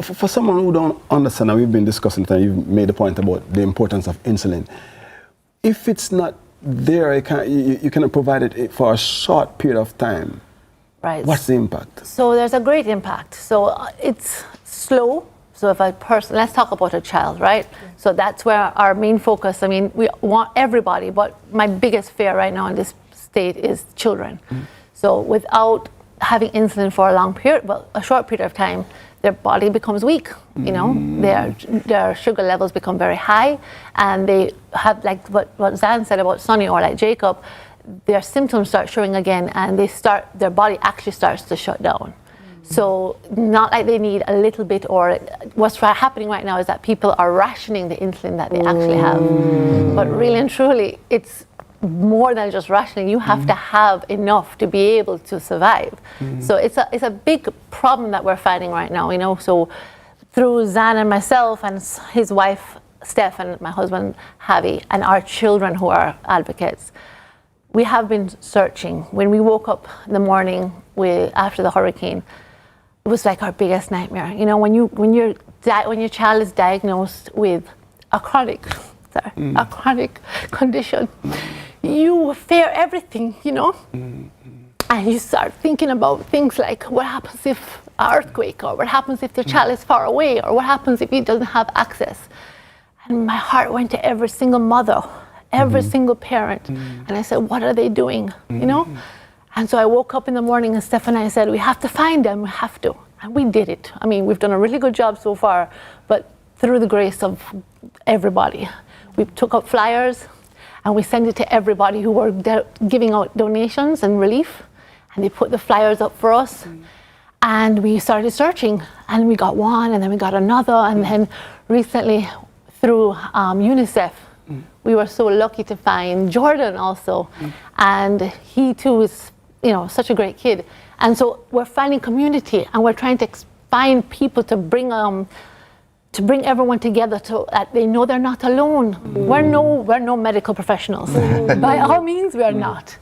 For someone who don't understand, and we've been discussing it, and you've made the point about the importance of insulin. If it's not there, you cannot provide it for a short period of time. Right. What's the impact? So there's a great impact. So it's slow. So if a person, let's talk about a child, right? So that's where our main focus, I mean, we want everybody, but my biggest fear right now in this state is children. So without having insulin for a long period, well, a short period of time, their body becomes weak, you know, their sugar levels become very high, and they have, like what Zan said about Sonny or like Jacob, their symptoms start showing again, and their body actually starts to shut down. So not like they need a little bit, or what's happening right now is that people are rationing the insulin that they actually have. But really and truly, it's more than just rationing. You have to have enough to be able to survive. So it's a big problem that we're fighting right now, you know. So through Zan and myself and his wife Steph and my husband Javi and our children who are advocates, we have been searching. When we woke up in the morning after the hurricane, it was like our biggest nightmare. You know, when your child is diagnosed with a chronic condition, you fear everything, you know? And you start thinking about things like, what happens if an earthquake, or what happens if the child is far away, or what happens if he doesn't have access? And my heart went to every single mother, every single parent. And I said, what are they doing, you know? And so I woke up in the morning and Steph and I said, we have to find them, we have to. And we did it. I mean, we've done a really good job so far, but through the grace of everybody. We took up flyers and we sent it to everybody who were giving out donations and relief. And they put the flyers up for us. And we started searching, and we got one, and then we got another. And then recently, through UNICEF, we were so lucky to find Jordan also. And he too is, you know, such a great kid. And so we're finding community, and we're trying to find people to bring everyone together so that they know they're not alone. We're no medical professionals. By all means, we are not.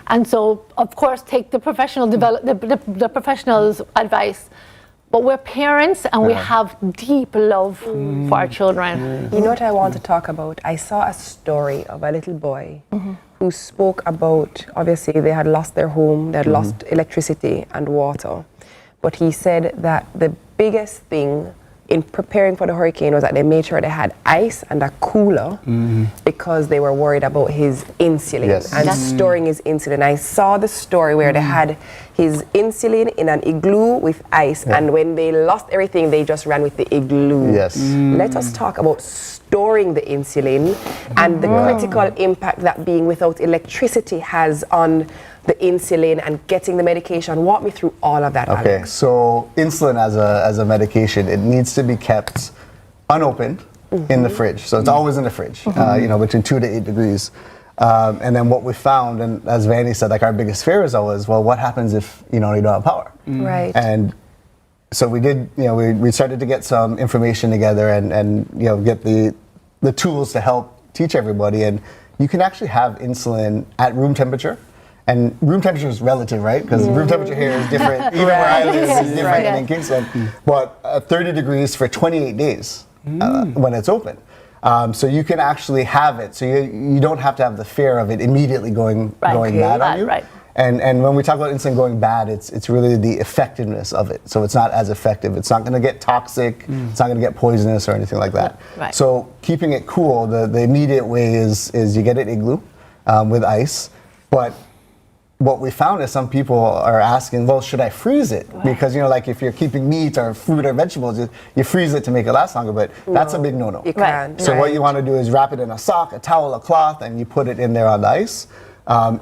And so, of course, take the the professionals' advice. But we're parents, and we have deep love for our children. You know what I want to talk about? I saw a story of a little boy who spoke about, obviously, they had lost their home, they had lost electricity and water. But he said that the biggest thing in preparing for the hurricane was that they made sure they had ice and a cooler because they were worried about his insulin and storing his insulin. I saw the story where they had his insulin in an igloo with ice, and when they lost everything, they just ran with the igloo. Let us talk about storing the insulin and the critical impact that being without electricity has on the insulin and getting the medication. Walk me through all of that, Okay, Alex. so insulin as a medication, it needs to be kept unopened in the fridge. So it's always in the fridge, you know, between 2 to 8 degrees. And then what we found, and as Vanny said, like our biggest fear is always, well, what happens if, you know, you don't have power? Right. And so we did, you know, we started to get some information together and you know, get the tools to help teach everybody. And you can actually have insulin at room temperature. And room temperature is relative, right? Because room temperature here is different. Even where I live is different than in Kingston. But 30 degrees for 28 days when it's open. So you can actually have it. So you don't have to have the fear of it immediately going bad on you. And when we talk about insulin going bad, it's really the effectiveness of it. So it's not as effective. It's not going to get toxic. It's not going to get poisonous or anything like that. So keeping it cool, the immediate way is you get an igloo with ice. But what we found is some people are asking, well, should I freeze it? Because, you know, like if you're keeping meat or fruit or vegetables, you freeze it to make it last longer, but that's a big no-no. You can't. So what you want to do is wrap it in a sock, a towel, a cloth, and you put it in there on the ice.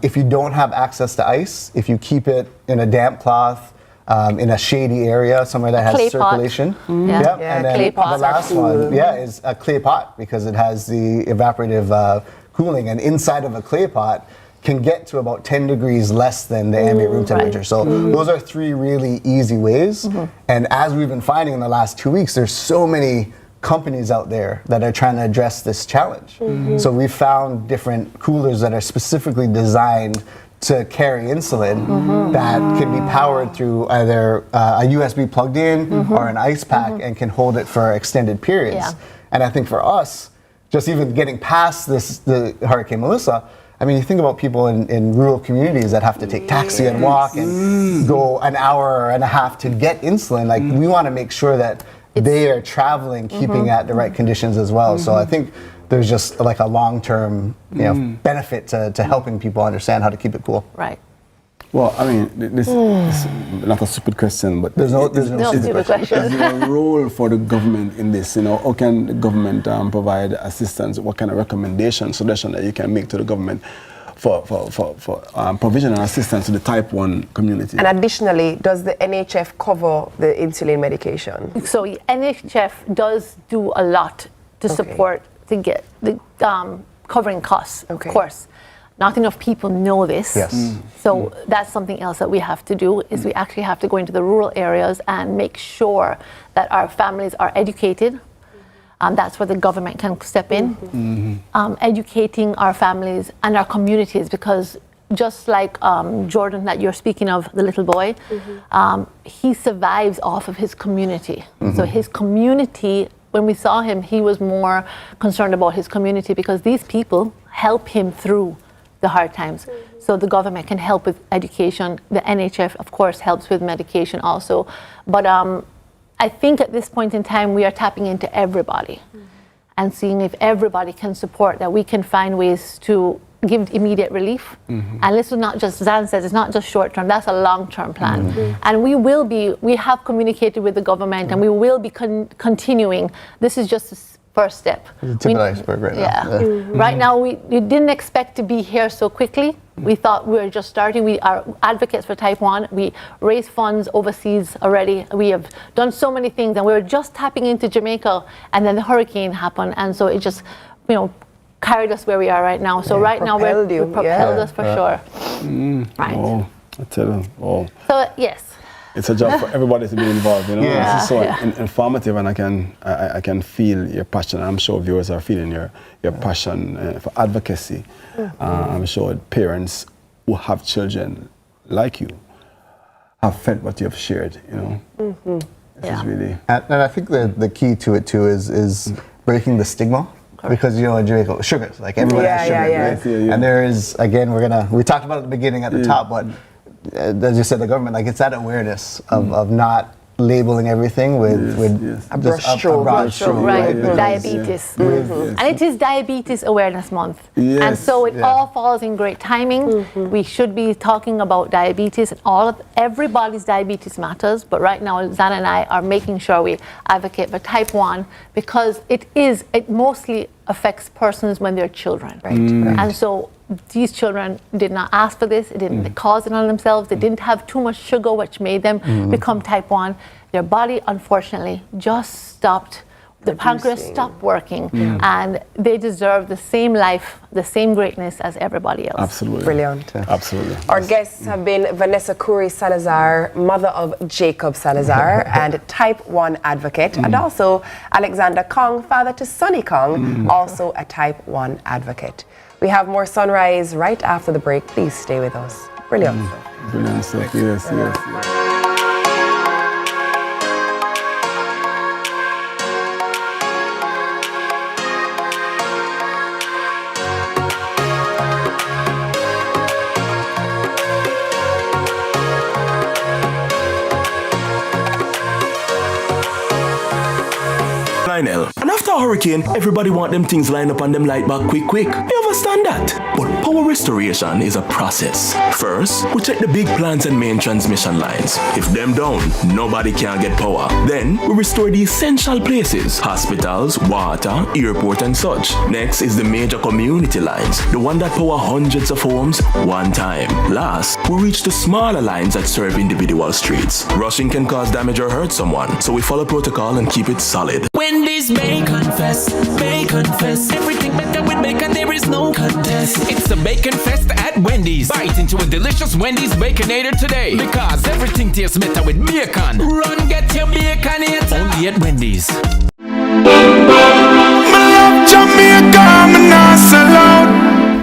If you don't have access to ice, if you keep it in a damp cloth, in a shady area, somewhere that has clay circulation. pot. And then clay the pots last are cool. one, is a clay pot because it has the evaporative cooling, and inside of a clay pot can get to about 10 degrees less than the ambient room temperature. So those are 3 really easy ways. And as we've been finding in the last 2 weeks, there's so many companies out there that are trying to address this challenge. So we found different coolers that are specifically designed to carry insulin that can be powered through either a USB plugged in or an ice pack and can hold it for extended periods. And I think for us, just even getting past the Hurricane Melissa, I mean, you think about people in rural communities that have to take taxi and walk and go an hour and a half to get insulin. Like, we want to make sure that they are traveling, keeping at the right conditions as well. So I think there's just like a long-term, benefit to helping people understand how to keep it cool. Right. Well, I mean, this is not a stupid question, but there's no stupid question. Is there a role for the government in this? How can the government provide assistance? What kind of suggestion that you can make to the government for provision and assistance to the type 1 community? And additionally, does the NHF cover the insulin medication? So NHF does do a lot to support to get the covering costs, of course. Not enough people know this. Yes. So that's something else that we have to do, is we actually have to go into the rural areas and make sure that our families are educated. That's where the government can step in. Educating our families and our communities, because just like Jordan that you're speaking of, the little boy, he survives off of his community. So his community, when we saw him, he was more concerned about his community because these people help him through the hard times. So the government can help with education. The NHF, of course, helps with medication also. But I think at this point in time, we are tapping into everybody and seeing if everybody can support, that we can find ways to give immediate relief. And this is not just, Zan says, it's not just short term, that's a long-term plan. And we have communicated with the government and we will be continuing. This is just the first step. It's the tip of the iceberg right now. Right now, we didn't expect to be here so quickly. We thought we were just starting. We are advocates for type 1. We raise funds overseas already. We have done so many things, and we were just tapping into Jamaica, and then the hurricane happened, and so it just, carried us where we are right now. So right now, we propelled us for sure. Right. Oh, I tell you. Oh. So yes. It's a job for everybody to be involved. This is so informative, and I can feel your passion. I'm sure viewers are feeling your passion for advocacy. I'm sure parents who have children like you have felt what you have shared. This is really. And I think the key to it too is breaking the stigma. Because in Jamaica, sugars, like everybody has sugar, right? And there is, again, we talked about it at the beginning at the top, but as you said, the government, like, it's that awareness of not labeling everything with a broad stroke, right? Diabetes. And it is Diabetes Awareness Month. And so it all falls in great timing. We should be talking about diabetes, and everybody's diabetes matters, but right now Zan and I are making sure we advocate for type 1 because it mostly affects persons when they're children. And so these children did not ask for this, it didn't cause it on themselves, they didn't have too much sugar, which made them become type 1. Their body, unfortunately, just stopped. The pancreas stopped working, and they deserve the same life, the same greatness as everybody else. Absolutely. Brilliant. Absolutely. Our guests have been Vanessa Curry Salazar, mother of Jacob Salazar, and type 1 advocate, and also Alexander Kong, father to Sonny Kong, also a type 1 advocate. We have more Sunrise right after the break. Please stay with us. Brilliant. Brilliant stuff. Yes. And after a hurricane, everybody want them things lined up and them light back quick. You understand that? But power restoration is a process. First, we check the big plants and main transmission lines. If them down, nobody can get power. Then, we restore the essential places, hospitals, water, airport and such. Next is the major community lines, the one that power hundreds of homes one time. Last, we reach the smaller lines that serve individual streets. Rushing can cause damage or hurt someone, so we follow protocol and keep it solid. Wendy's Bacon Fest, Bacon Fest. Everything better with bacon, there is no contest. It's a Bacon Fest at Wendy's. Bite into a delicious Wendy's Baconator today, because everything tastes better with bacon. Run, get your Baconator. Only at Wendy's.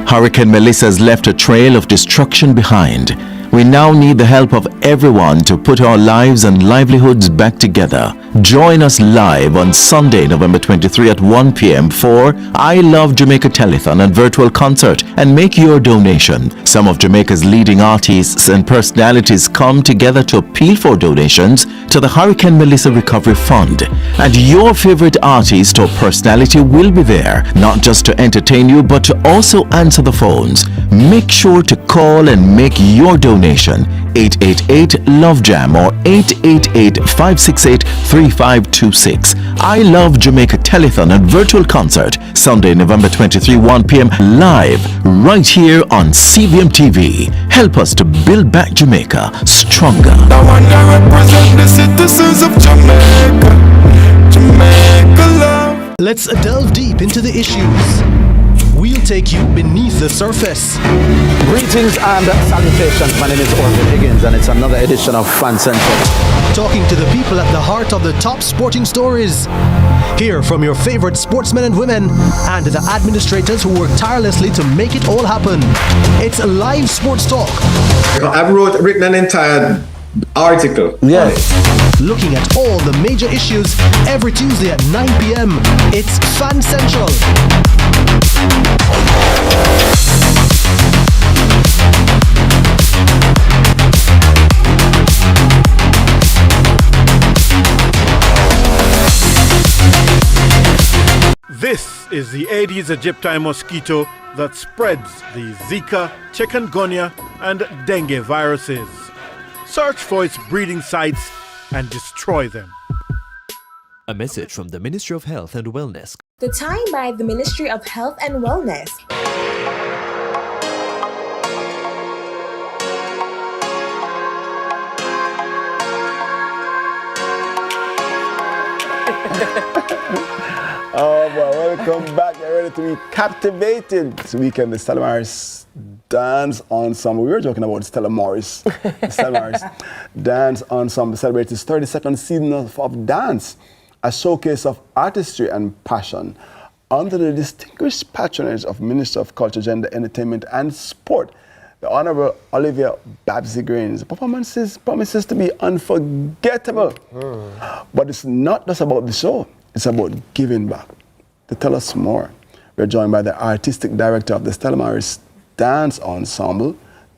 Hurricane Melissa has left a trail of destruction behind. We now need the help of everyone to put our lives and livelihoods back together. Join us live on Sunday, November 23 at 1 p.m. for I Love Jamaica Telethon and virtual concert, and make your donation. Some of Jamaica's leading artists and personalities come together to appeal for donations to the Hurricane Melissa Recovery Fund. And your favorite artist or personality will be there, not just to entertain you, but to also answer the phones. Make sure to call and make your donation. 888-LOVE-JAM or 888-568-3526. I Love Jamaica Telethon and virtual concert, Sunday, November 23, 1 p.m. live, right here on CVM TV. Help us to build back Jamaica stronger. The one that represent the citizens of Jamaica. Jamaica love. Let's delve deep into the issues. We'll take you beneath the surface. Greetings and salutations. My name is Orville Higgins, and it's another edition of Fan Central. Talking to the people at the heart of the top sporting stories. Hear from your favorite sportsmen and women and the administrators who work tirelessly to make it all happen. It's live sports talk. I've written an entire article. Yes. Looking at all the major issues every Tuesday at 9 p.m. It's Fan Central. This is the Aedes aegypti mosquito that spreads the Zika, chikungunya, and dengue viruses. Search for its breeding sites and destroy them. A message from the Ministry of Health and Wellness. The Time by the Ministry of Health and Wellness. Oh, well, welcome back. You're ready to be captivated. This weekend, the Stella Maris Dance Ensemble. We were talking about Stella Morris. Stella Maris Dance Ensemble celebrates its 32nd season of dance, a showcase of artistry and passion under the distinguished patronage of Minister of Culture, Gender, Entertainment and Sport, the Honorable Olivia Babsy Grains. The performance promises to be unforgettable. But it's not just about the show. It's about giving back. To tell us more, we're joined by the Artistic Director of the Stella Maris Dance Ensemble,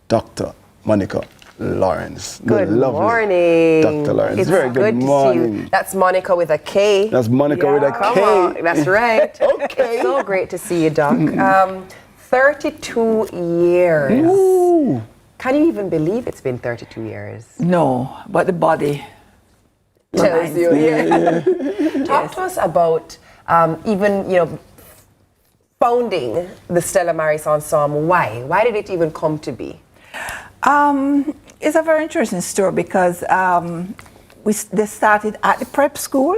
Dr. Monica Lawrence. Good morning. Dr. Lawrence. It's very good morning. to see you. That's Monica with a K. That's Monica with a Come K. on. That's right. Okay. So great to see you, Doc. 32 years. Ooh. Can you even believe it's been 32 years? No, but the body tells you. Yeah. Talk to us about even, founding the Stella Maris Ensemble. Why? Why did it even come to be? It's a very interesting story because they started at the prep school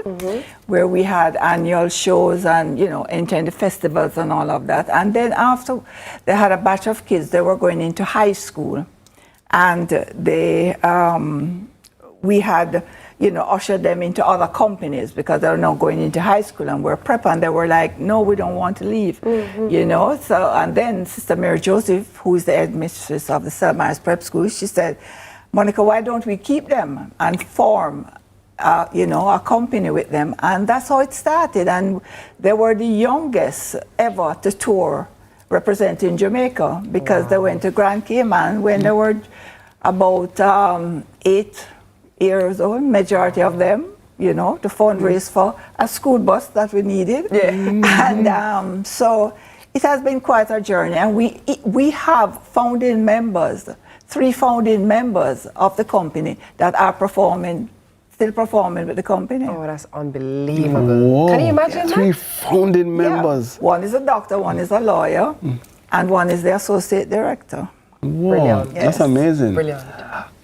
where we had annual shows and, entering the festivals and all of that. And then after they had a batch of kids, they were going into high school. And we had, ushered them into other companies because they were now going into high school and we're prep. And they were like, no, we don't want to leave, So, and then Sister Mary Joseph, who is the headmistress of the Stella Maris Prep School, she said, Monica, why don't we keep them and form, a company with them? And that's how it started. And they were the youngest ever to tour representing Jamaica because they went to Grand Cayman when they were about 8 years old, majority of them, to fundraise for a school bus that we needed. And so it has been quite a journey. And we have founding members, 3 founding members of the company that are still performing with the company. Oh, that's unbelievable. Whoa. Can you imagine that? 3 founding members. Yeah. One is a doctor, one is a lawyer, and one is the associate director. Whoa, Brilliant. That's Yes. amazing. Brilliant.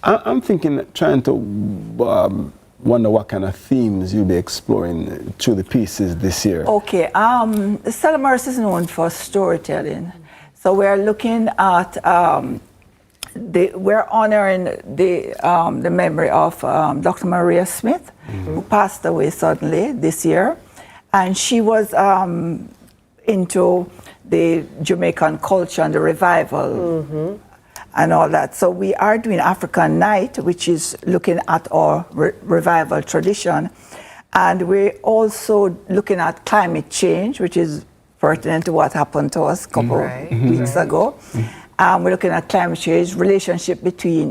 I'm trying to wonder what kind of themes you'll be exploring through the pieces this year. Okay, the Stella Maris is known for storytelling. So we're looking at, we're honoring the memory of Dr. Maria Smith, who passed away suddenly this year. And she was into the Jamaican culture and the revival. and all that. So we are doing African Night, which is looking at our revival tradition. And we're also looking at climate change, which is pertinent to what happened to us a couple of weeks ago. We're looking at climate change, relationship between,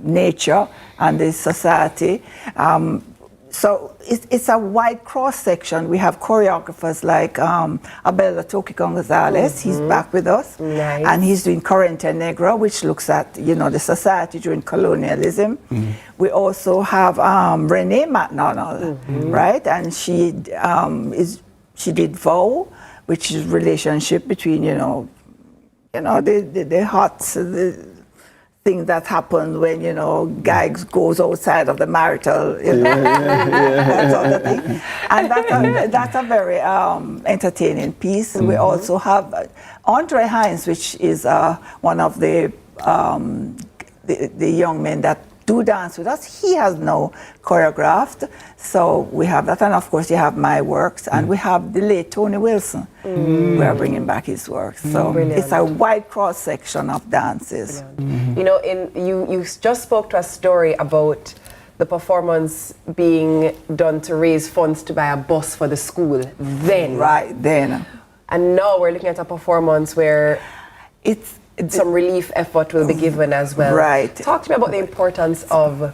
nature and the society. So it's a wide cross-section. We have choreographers like Abela Tokiko Gonzalez. He's back with us. Nice. And he's doing Corriente Negra, which looks at, the society during colonialism. We also have Renee McDonald, right? And she did Vow, which is relationship between, the hot thing that happens when, guy goes outside of the marital, that sort of thing. And that's a very entertaining piece. We also have Andre Hines, which is one of the young men that do dance with us. He has now choreographed. So we have that. And of course, you have my works. And we have the late Tony Wilson. We are bringing back his works. So it's a wide cross-section of dances. You just spoke to a story about the performance being done to raise funds to buy a bus for the school then. Right, then. And now we're looking at a performance where some relief effort will be given as well. Right. Talk to me about the importance of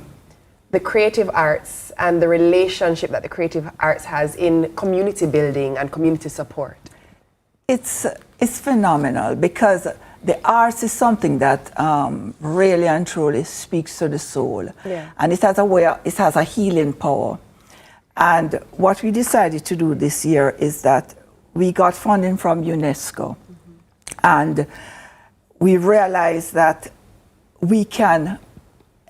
the creative arts and the relationship that the creative arts has in community building and community support. It's phenomenal because the arts is something that really and truly speaks to the soul. Yeah. And it has a healing power. And what we decided to do this year is that we got funding from UNESCO. And we realized that we can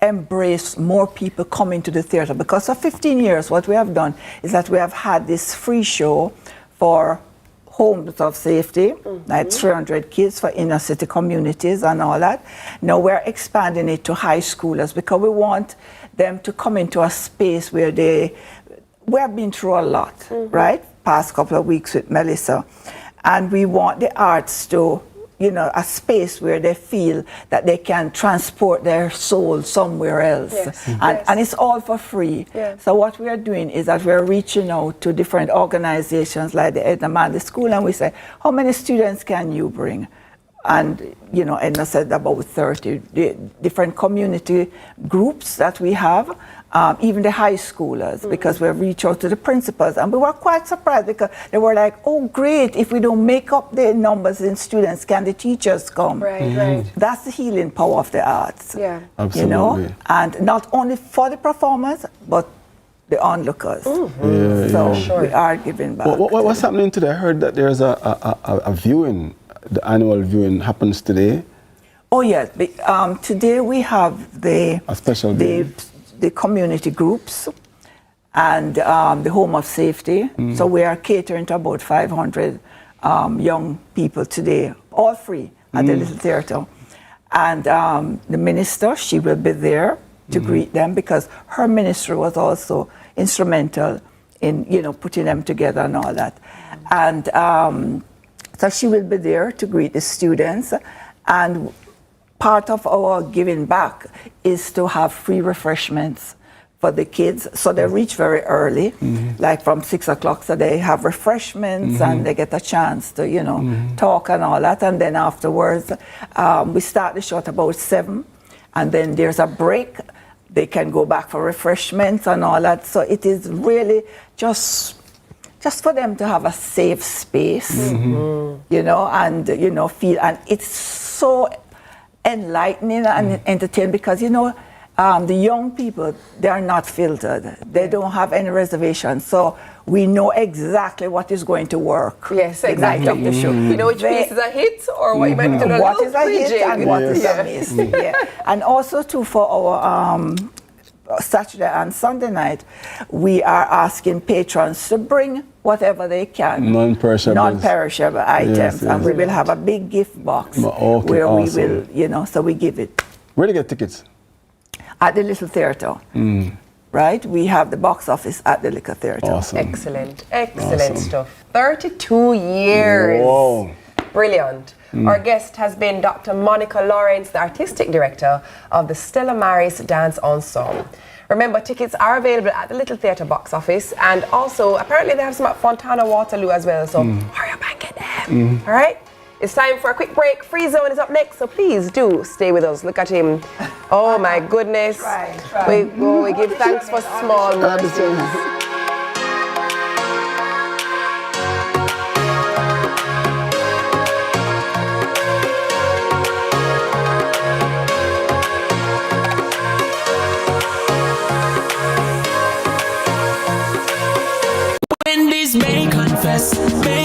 embrace more people coming to the theater. Because for 15 years, what we have done is that we have had this free show for homes of safety, like 300 kids for inner city communities and all that. Now we're expanding it to high schoolers because we want them to come into a space where we have been through a lot, right? Past couple of weeks with Melissa. And we want the arts to, a space where they feel that they can transport their soul somewhere else. Yes. And it's all for free. Yes. So what we are doing is that we're reaching out to different organizations like the Edna Manley School, and we say, how many students can you bring? And, Edna said about 30 different community groups that we have. Even the high schoolers, because we reached out to the principals, and we were quite surprised because they were like, oh great, if we don't make up the numbers in students, can the teachers come? Right. That's the healing power of the arts. Yeah. Absolutely. And not only for the performers, but the onlookers. We are giving back. What's happening today? I heard that there's a viewing, the annual viewing happens today. Oh yes, today we have a special the community groups and the Home of Safety. So we are catering to about 500 young people today, all free at the Little Theatre. And the minister, she will be there to greet them because her ministry was also instrumental in, putting them together and all that. And so she will be there to greet the students. And part of our giving back is to have free refreshments for the kids. So they reach very early, like from 6 o'clock. So they have refreshments and they get a chance to, talk and all that. And then afterwards, we start the show at about 7. And then there's a break. They can go back for refreshments and all that. So it is really just for them to have a safe space, and, feel. And it's so enlightening and entertaining because, the young people, they are not filtered. They don't have any reservations. So we know exactly what is going to work. Yes, the exactly. night of the show. You know which piece is a hit or what you might be doing a what little is a hit rejig. and what is a miss. And also, too, for our Saturday and Sunday night, we are asking patrons to bring whatever they can. Non-perishable items. And we will have a big gift box where we will, so we give it. Where do you get tickets? At the Little Theatre. Right? We have the box office at the Little Theatre. Awesome. Excellent stuff. 32 years. Whoa. brilliant. Our guest has been Dr. Monica Lawrence, the artistic director of the Stella Maris Dance Ensemble. Remember, tickets are available at the Little Theatre box office, and also apparently they have some at Fontana Waterloo as well, so hurry up and get them. All right? It's time for a quick break. Free Zone is up next, so please do stay with us. Look at him. Oh my goodness. We give thanks for small mercies. Wendy's may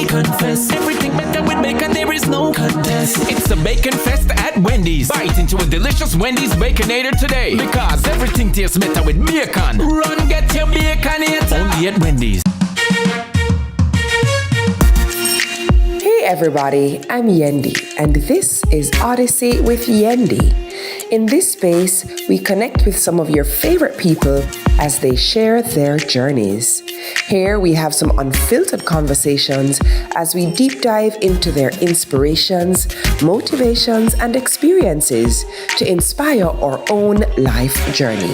confess, everything better with bacon, there is no contest. It's a bacon fest at Wendy's. Bite into a delicious Wendy's Baconator today, because everything tastes better with bacon. Run, get your Baconator, only at Wendy's. Hey everybody, I'm Yendi, and this is Odyssey with Yendi. In this space, we connect with some of your favorite people as they share their journeys. Here we have some unfiltered conversations as we deep dive into their inspirations, motivations, and experiences to inspire our own life journey.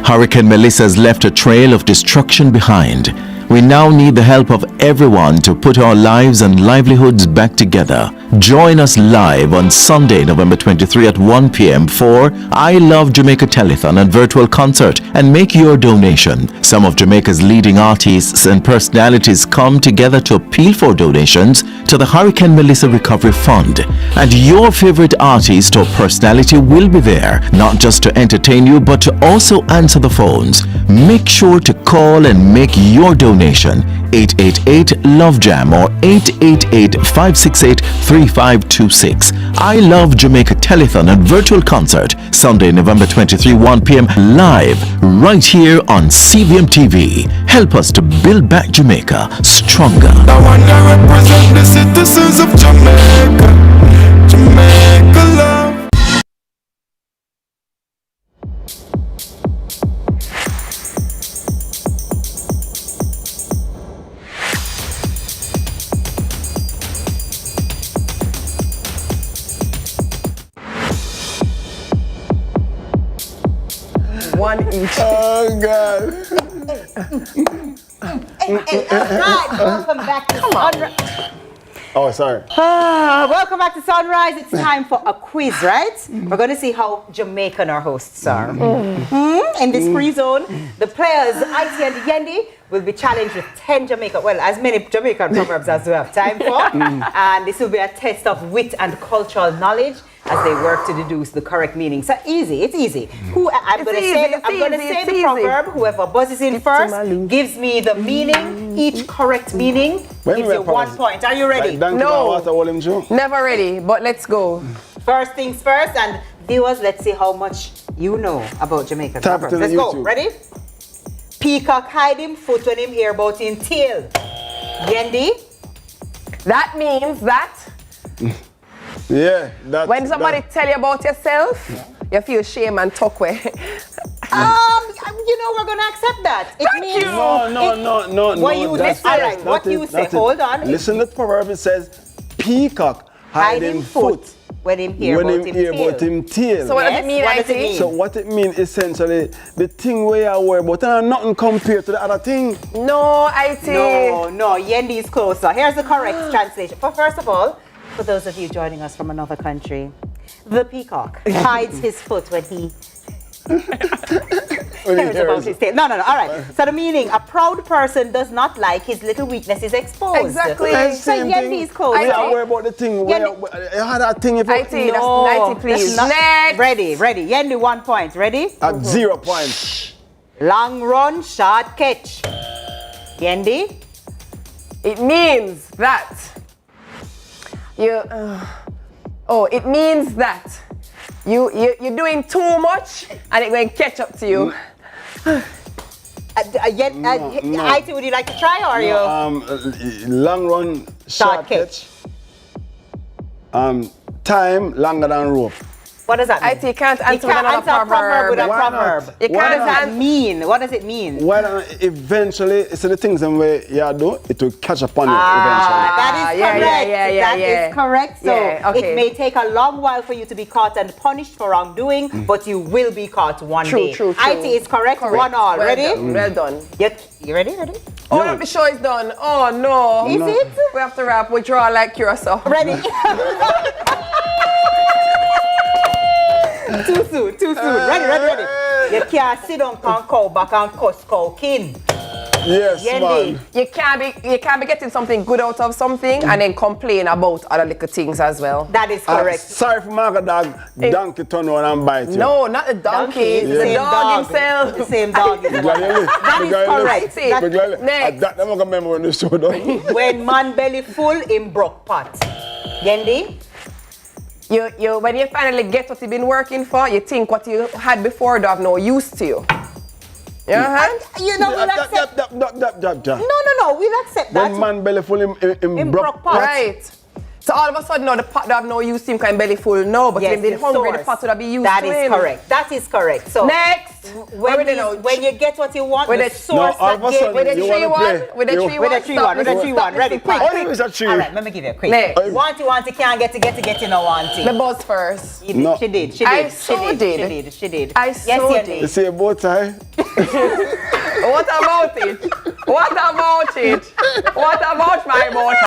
Hurricane Melissa has left a trail of destruction behind. We now need the help of everyone to put our lives and livelihoods back together. Join us live on Sunday, November 23 at 1 p.m. for I Love Jamaica Telethon and virtual concert, and make your donation. Some of Jamaica's leading artists and personalities come together to appeal for donations to the Hurricane Melissa Recovery Fund. And your favorite artist or personality will be there, not just to entertain you, but to also answer the phones. Make sure to call and make your donation. 888-LOVE-JAM or 888-568-3526. I Love Jamaica Telethon and virtual concert, Sunday, November 23, 1 p.m. live right here on CBM TV. Help us to build back Jamaica stronger. I want to represent the citizens of Jamaica. Jamaica love. One each. Oh God. Right, welcome back to Sunrise. Oh, sorry. Welcome back to Sunrise. It's time for a quiz, right? We're going to see how Jamaican our hosts are. In this free zone, the players, Icy and Yendi, will be challenged with 10 Jamaican, well, as many Jamaican proverbs as we have time for. And this will be a test of wit and cultural knowledge as they work to deduce the correct meaning. So easy, it's easy. I'm going to say the proverb. Whoever buzzes in first gives me the meaning. Each correct meaning gives you 1 point. Are you ready? No, never ready, but let's go. First things first, and viewers, let's see how much you know about Jamaican proverbs. Let's go. Ready? Peacock hide him foot when him hear about him tail. Yendi? That means that yeah, that's when somebody tell you about yourself, you feel shame and talk away. You know, we're gonna accept that. It means no. What you say? All right. What you say? Hold on. Listen to the proverb. It says, "Peacock hide him foot when him hear about him tail." So what does it mean? What does it mean? So what it means essentially, the thing where you worry about, and nothing compared to the other thing. No, IT. No. Yendi is closer. Here's the correct translation. First of all, for those of you joining us from another country, the peacock hides his foot when he hears about his tail. No. All right. So the meaning: a proud person does not like his little weaknesses exposed. Exactly. So Yendi is close. We are worried about the thing. You had that thing. IT, that's 90, please. Next. Ready. Yendi, 1 point. Ready? At 0 points. Long run, short catch. Yendi? It means that it means that you're doing too much and it will catch up to you. IT, would you like to try or you? Long run, short catch. Time longer than rope. What does that mean? I think you can't answer with can't another answer a proverb with a Why not? proverb. Why What does not? that mean? What does it mean? Well, eventually, it's the things them way you do, it will catch up on you That is yeah, correct. yeah, That is correct. So Yeah, okay. it may take a long while for you to be caught and punished for wrongdoing, but you will be caught one day. True. IT is correct. 1-1. Well Ready? done, well done. You ready? Ready? Oh, the show is done. Oh, no. Is it? We have to wrap. We draw like Curacao. Ready? Too soon. Ready. You can't sit down and cow back and cuss cow kin. Yes, Yendi. man. You can't be getting something good out of something and then complain about other little things as well. That is correct. Sorry for my dog, donkey turn around and bite you. No, not the donkey. It's the The same dog himself. The same dog. That is correct. Next. That I'm gonna remember when the show done. When man belly full, in broke pot. Yendi? You when you finally get what you've been working for, you think what you had before don't have no use to you. You know, we'll accept. No, we'll accept that. When man belly full in broke pot. Right. So all of a sudden now the pot don't have no use to him kind of belly full no, but Yes, when they're the hungry, source. the pot would have be used That to is him. correct. That is correct. So next, when you get what you want, with the the source all of a that gave sudden with the you 3-1, wanna play. with the 3-1, with the 3-1, with the 3-1. Ready? Quick. Oh, it's a tree. All right, let me give you a quick. Next. Want you can't get you know want The it. buzz first. No. She did. I so did. She did. I Yes, so you did. You see a bow tie? What about it? What about it? What about my bow tie?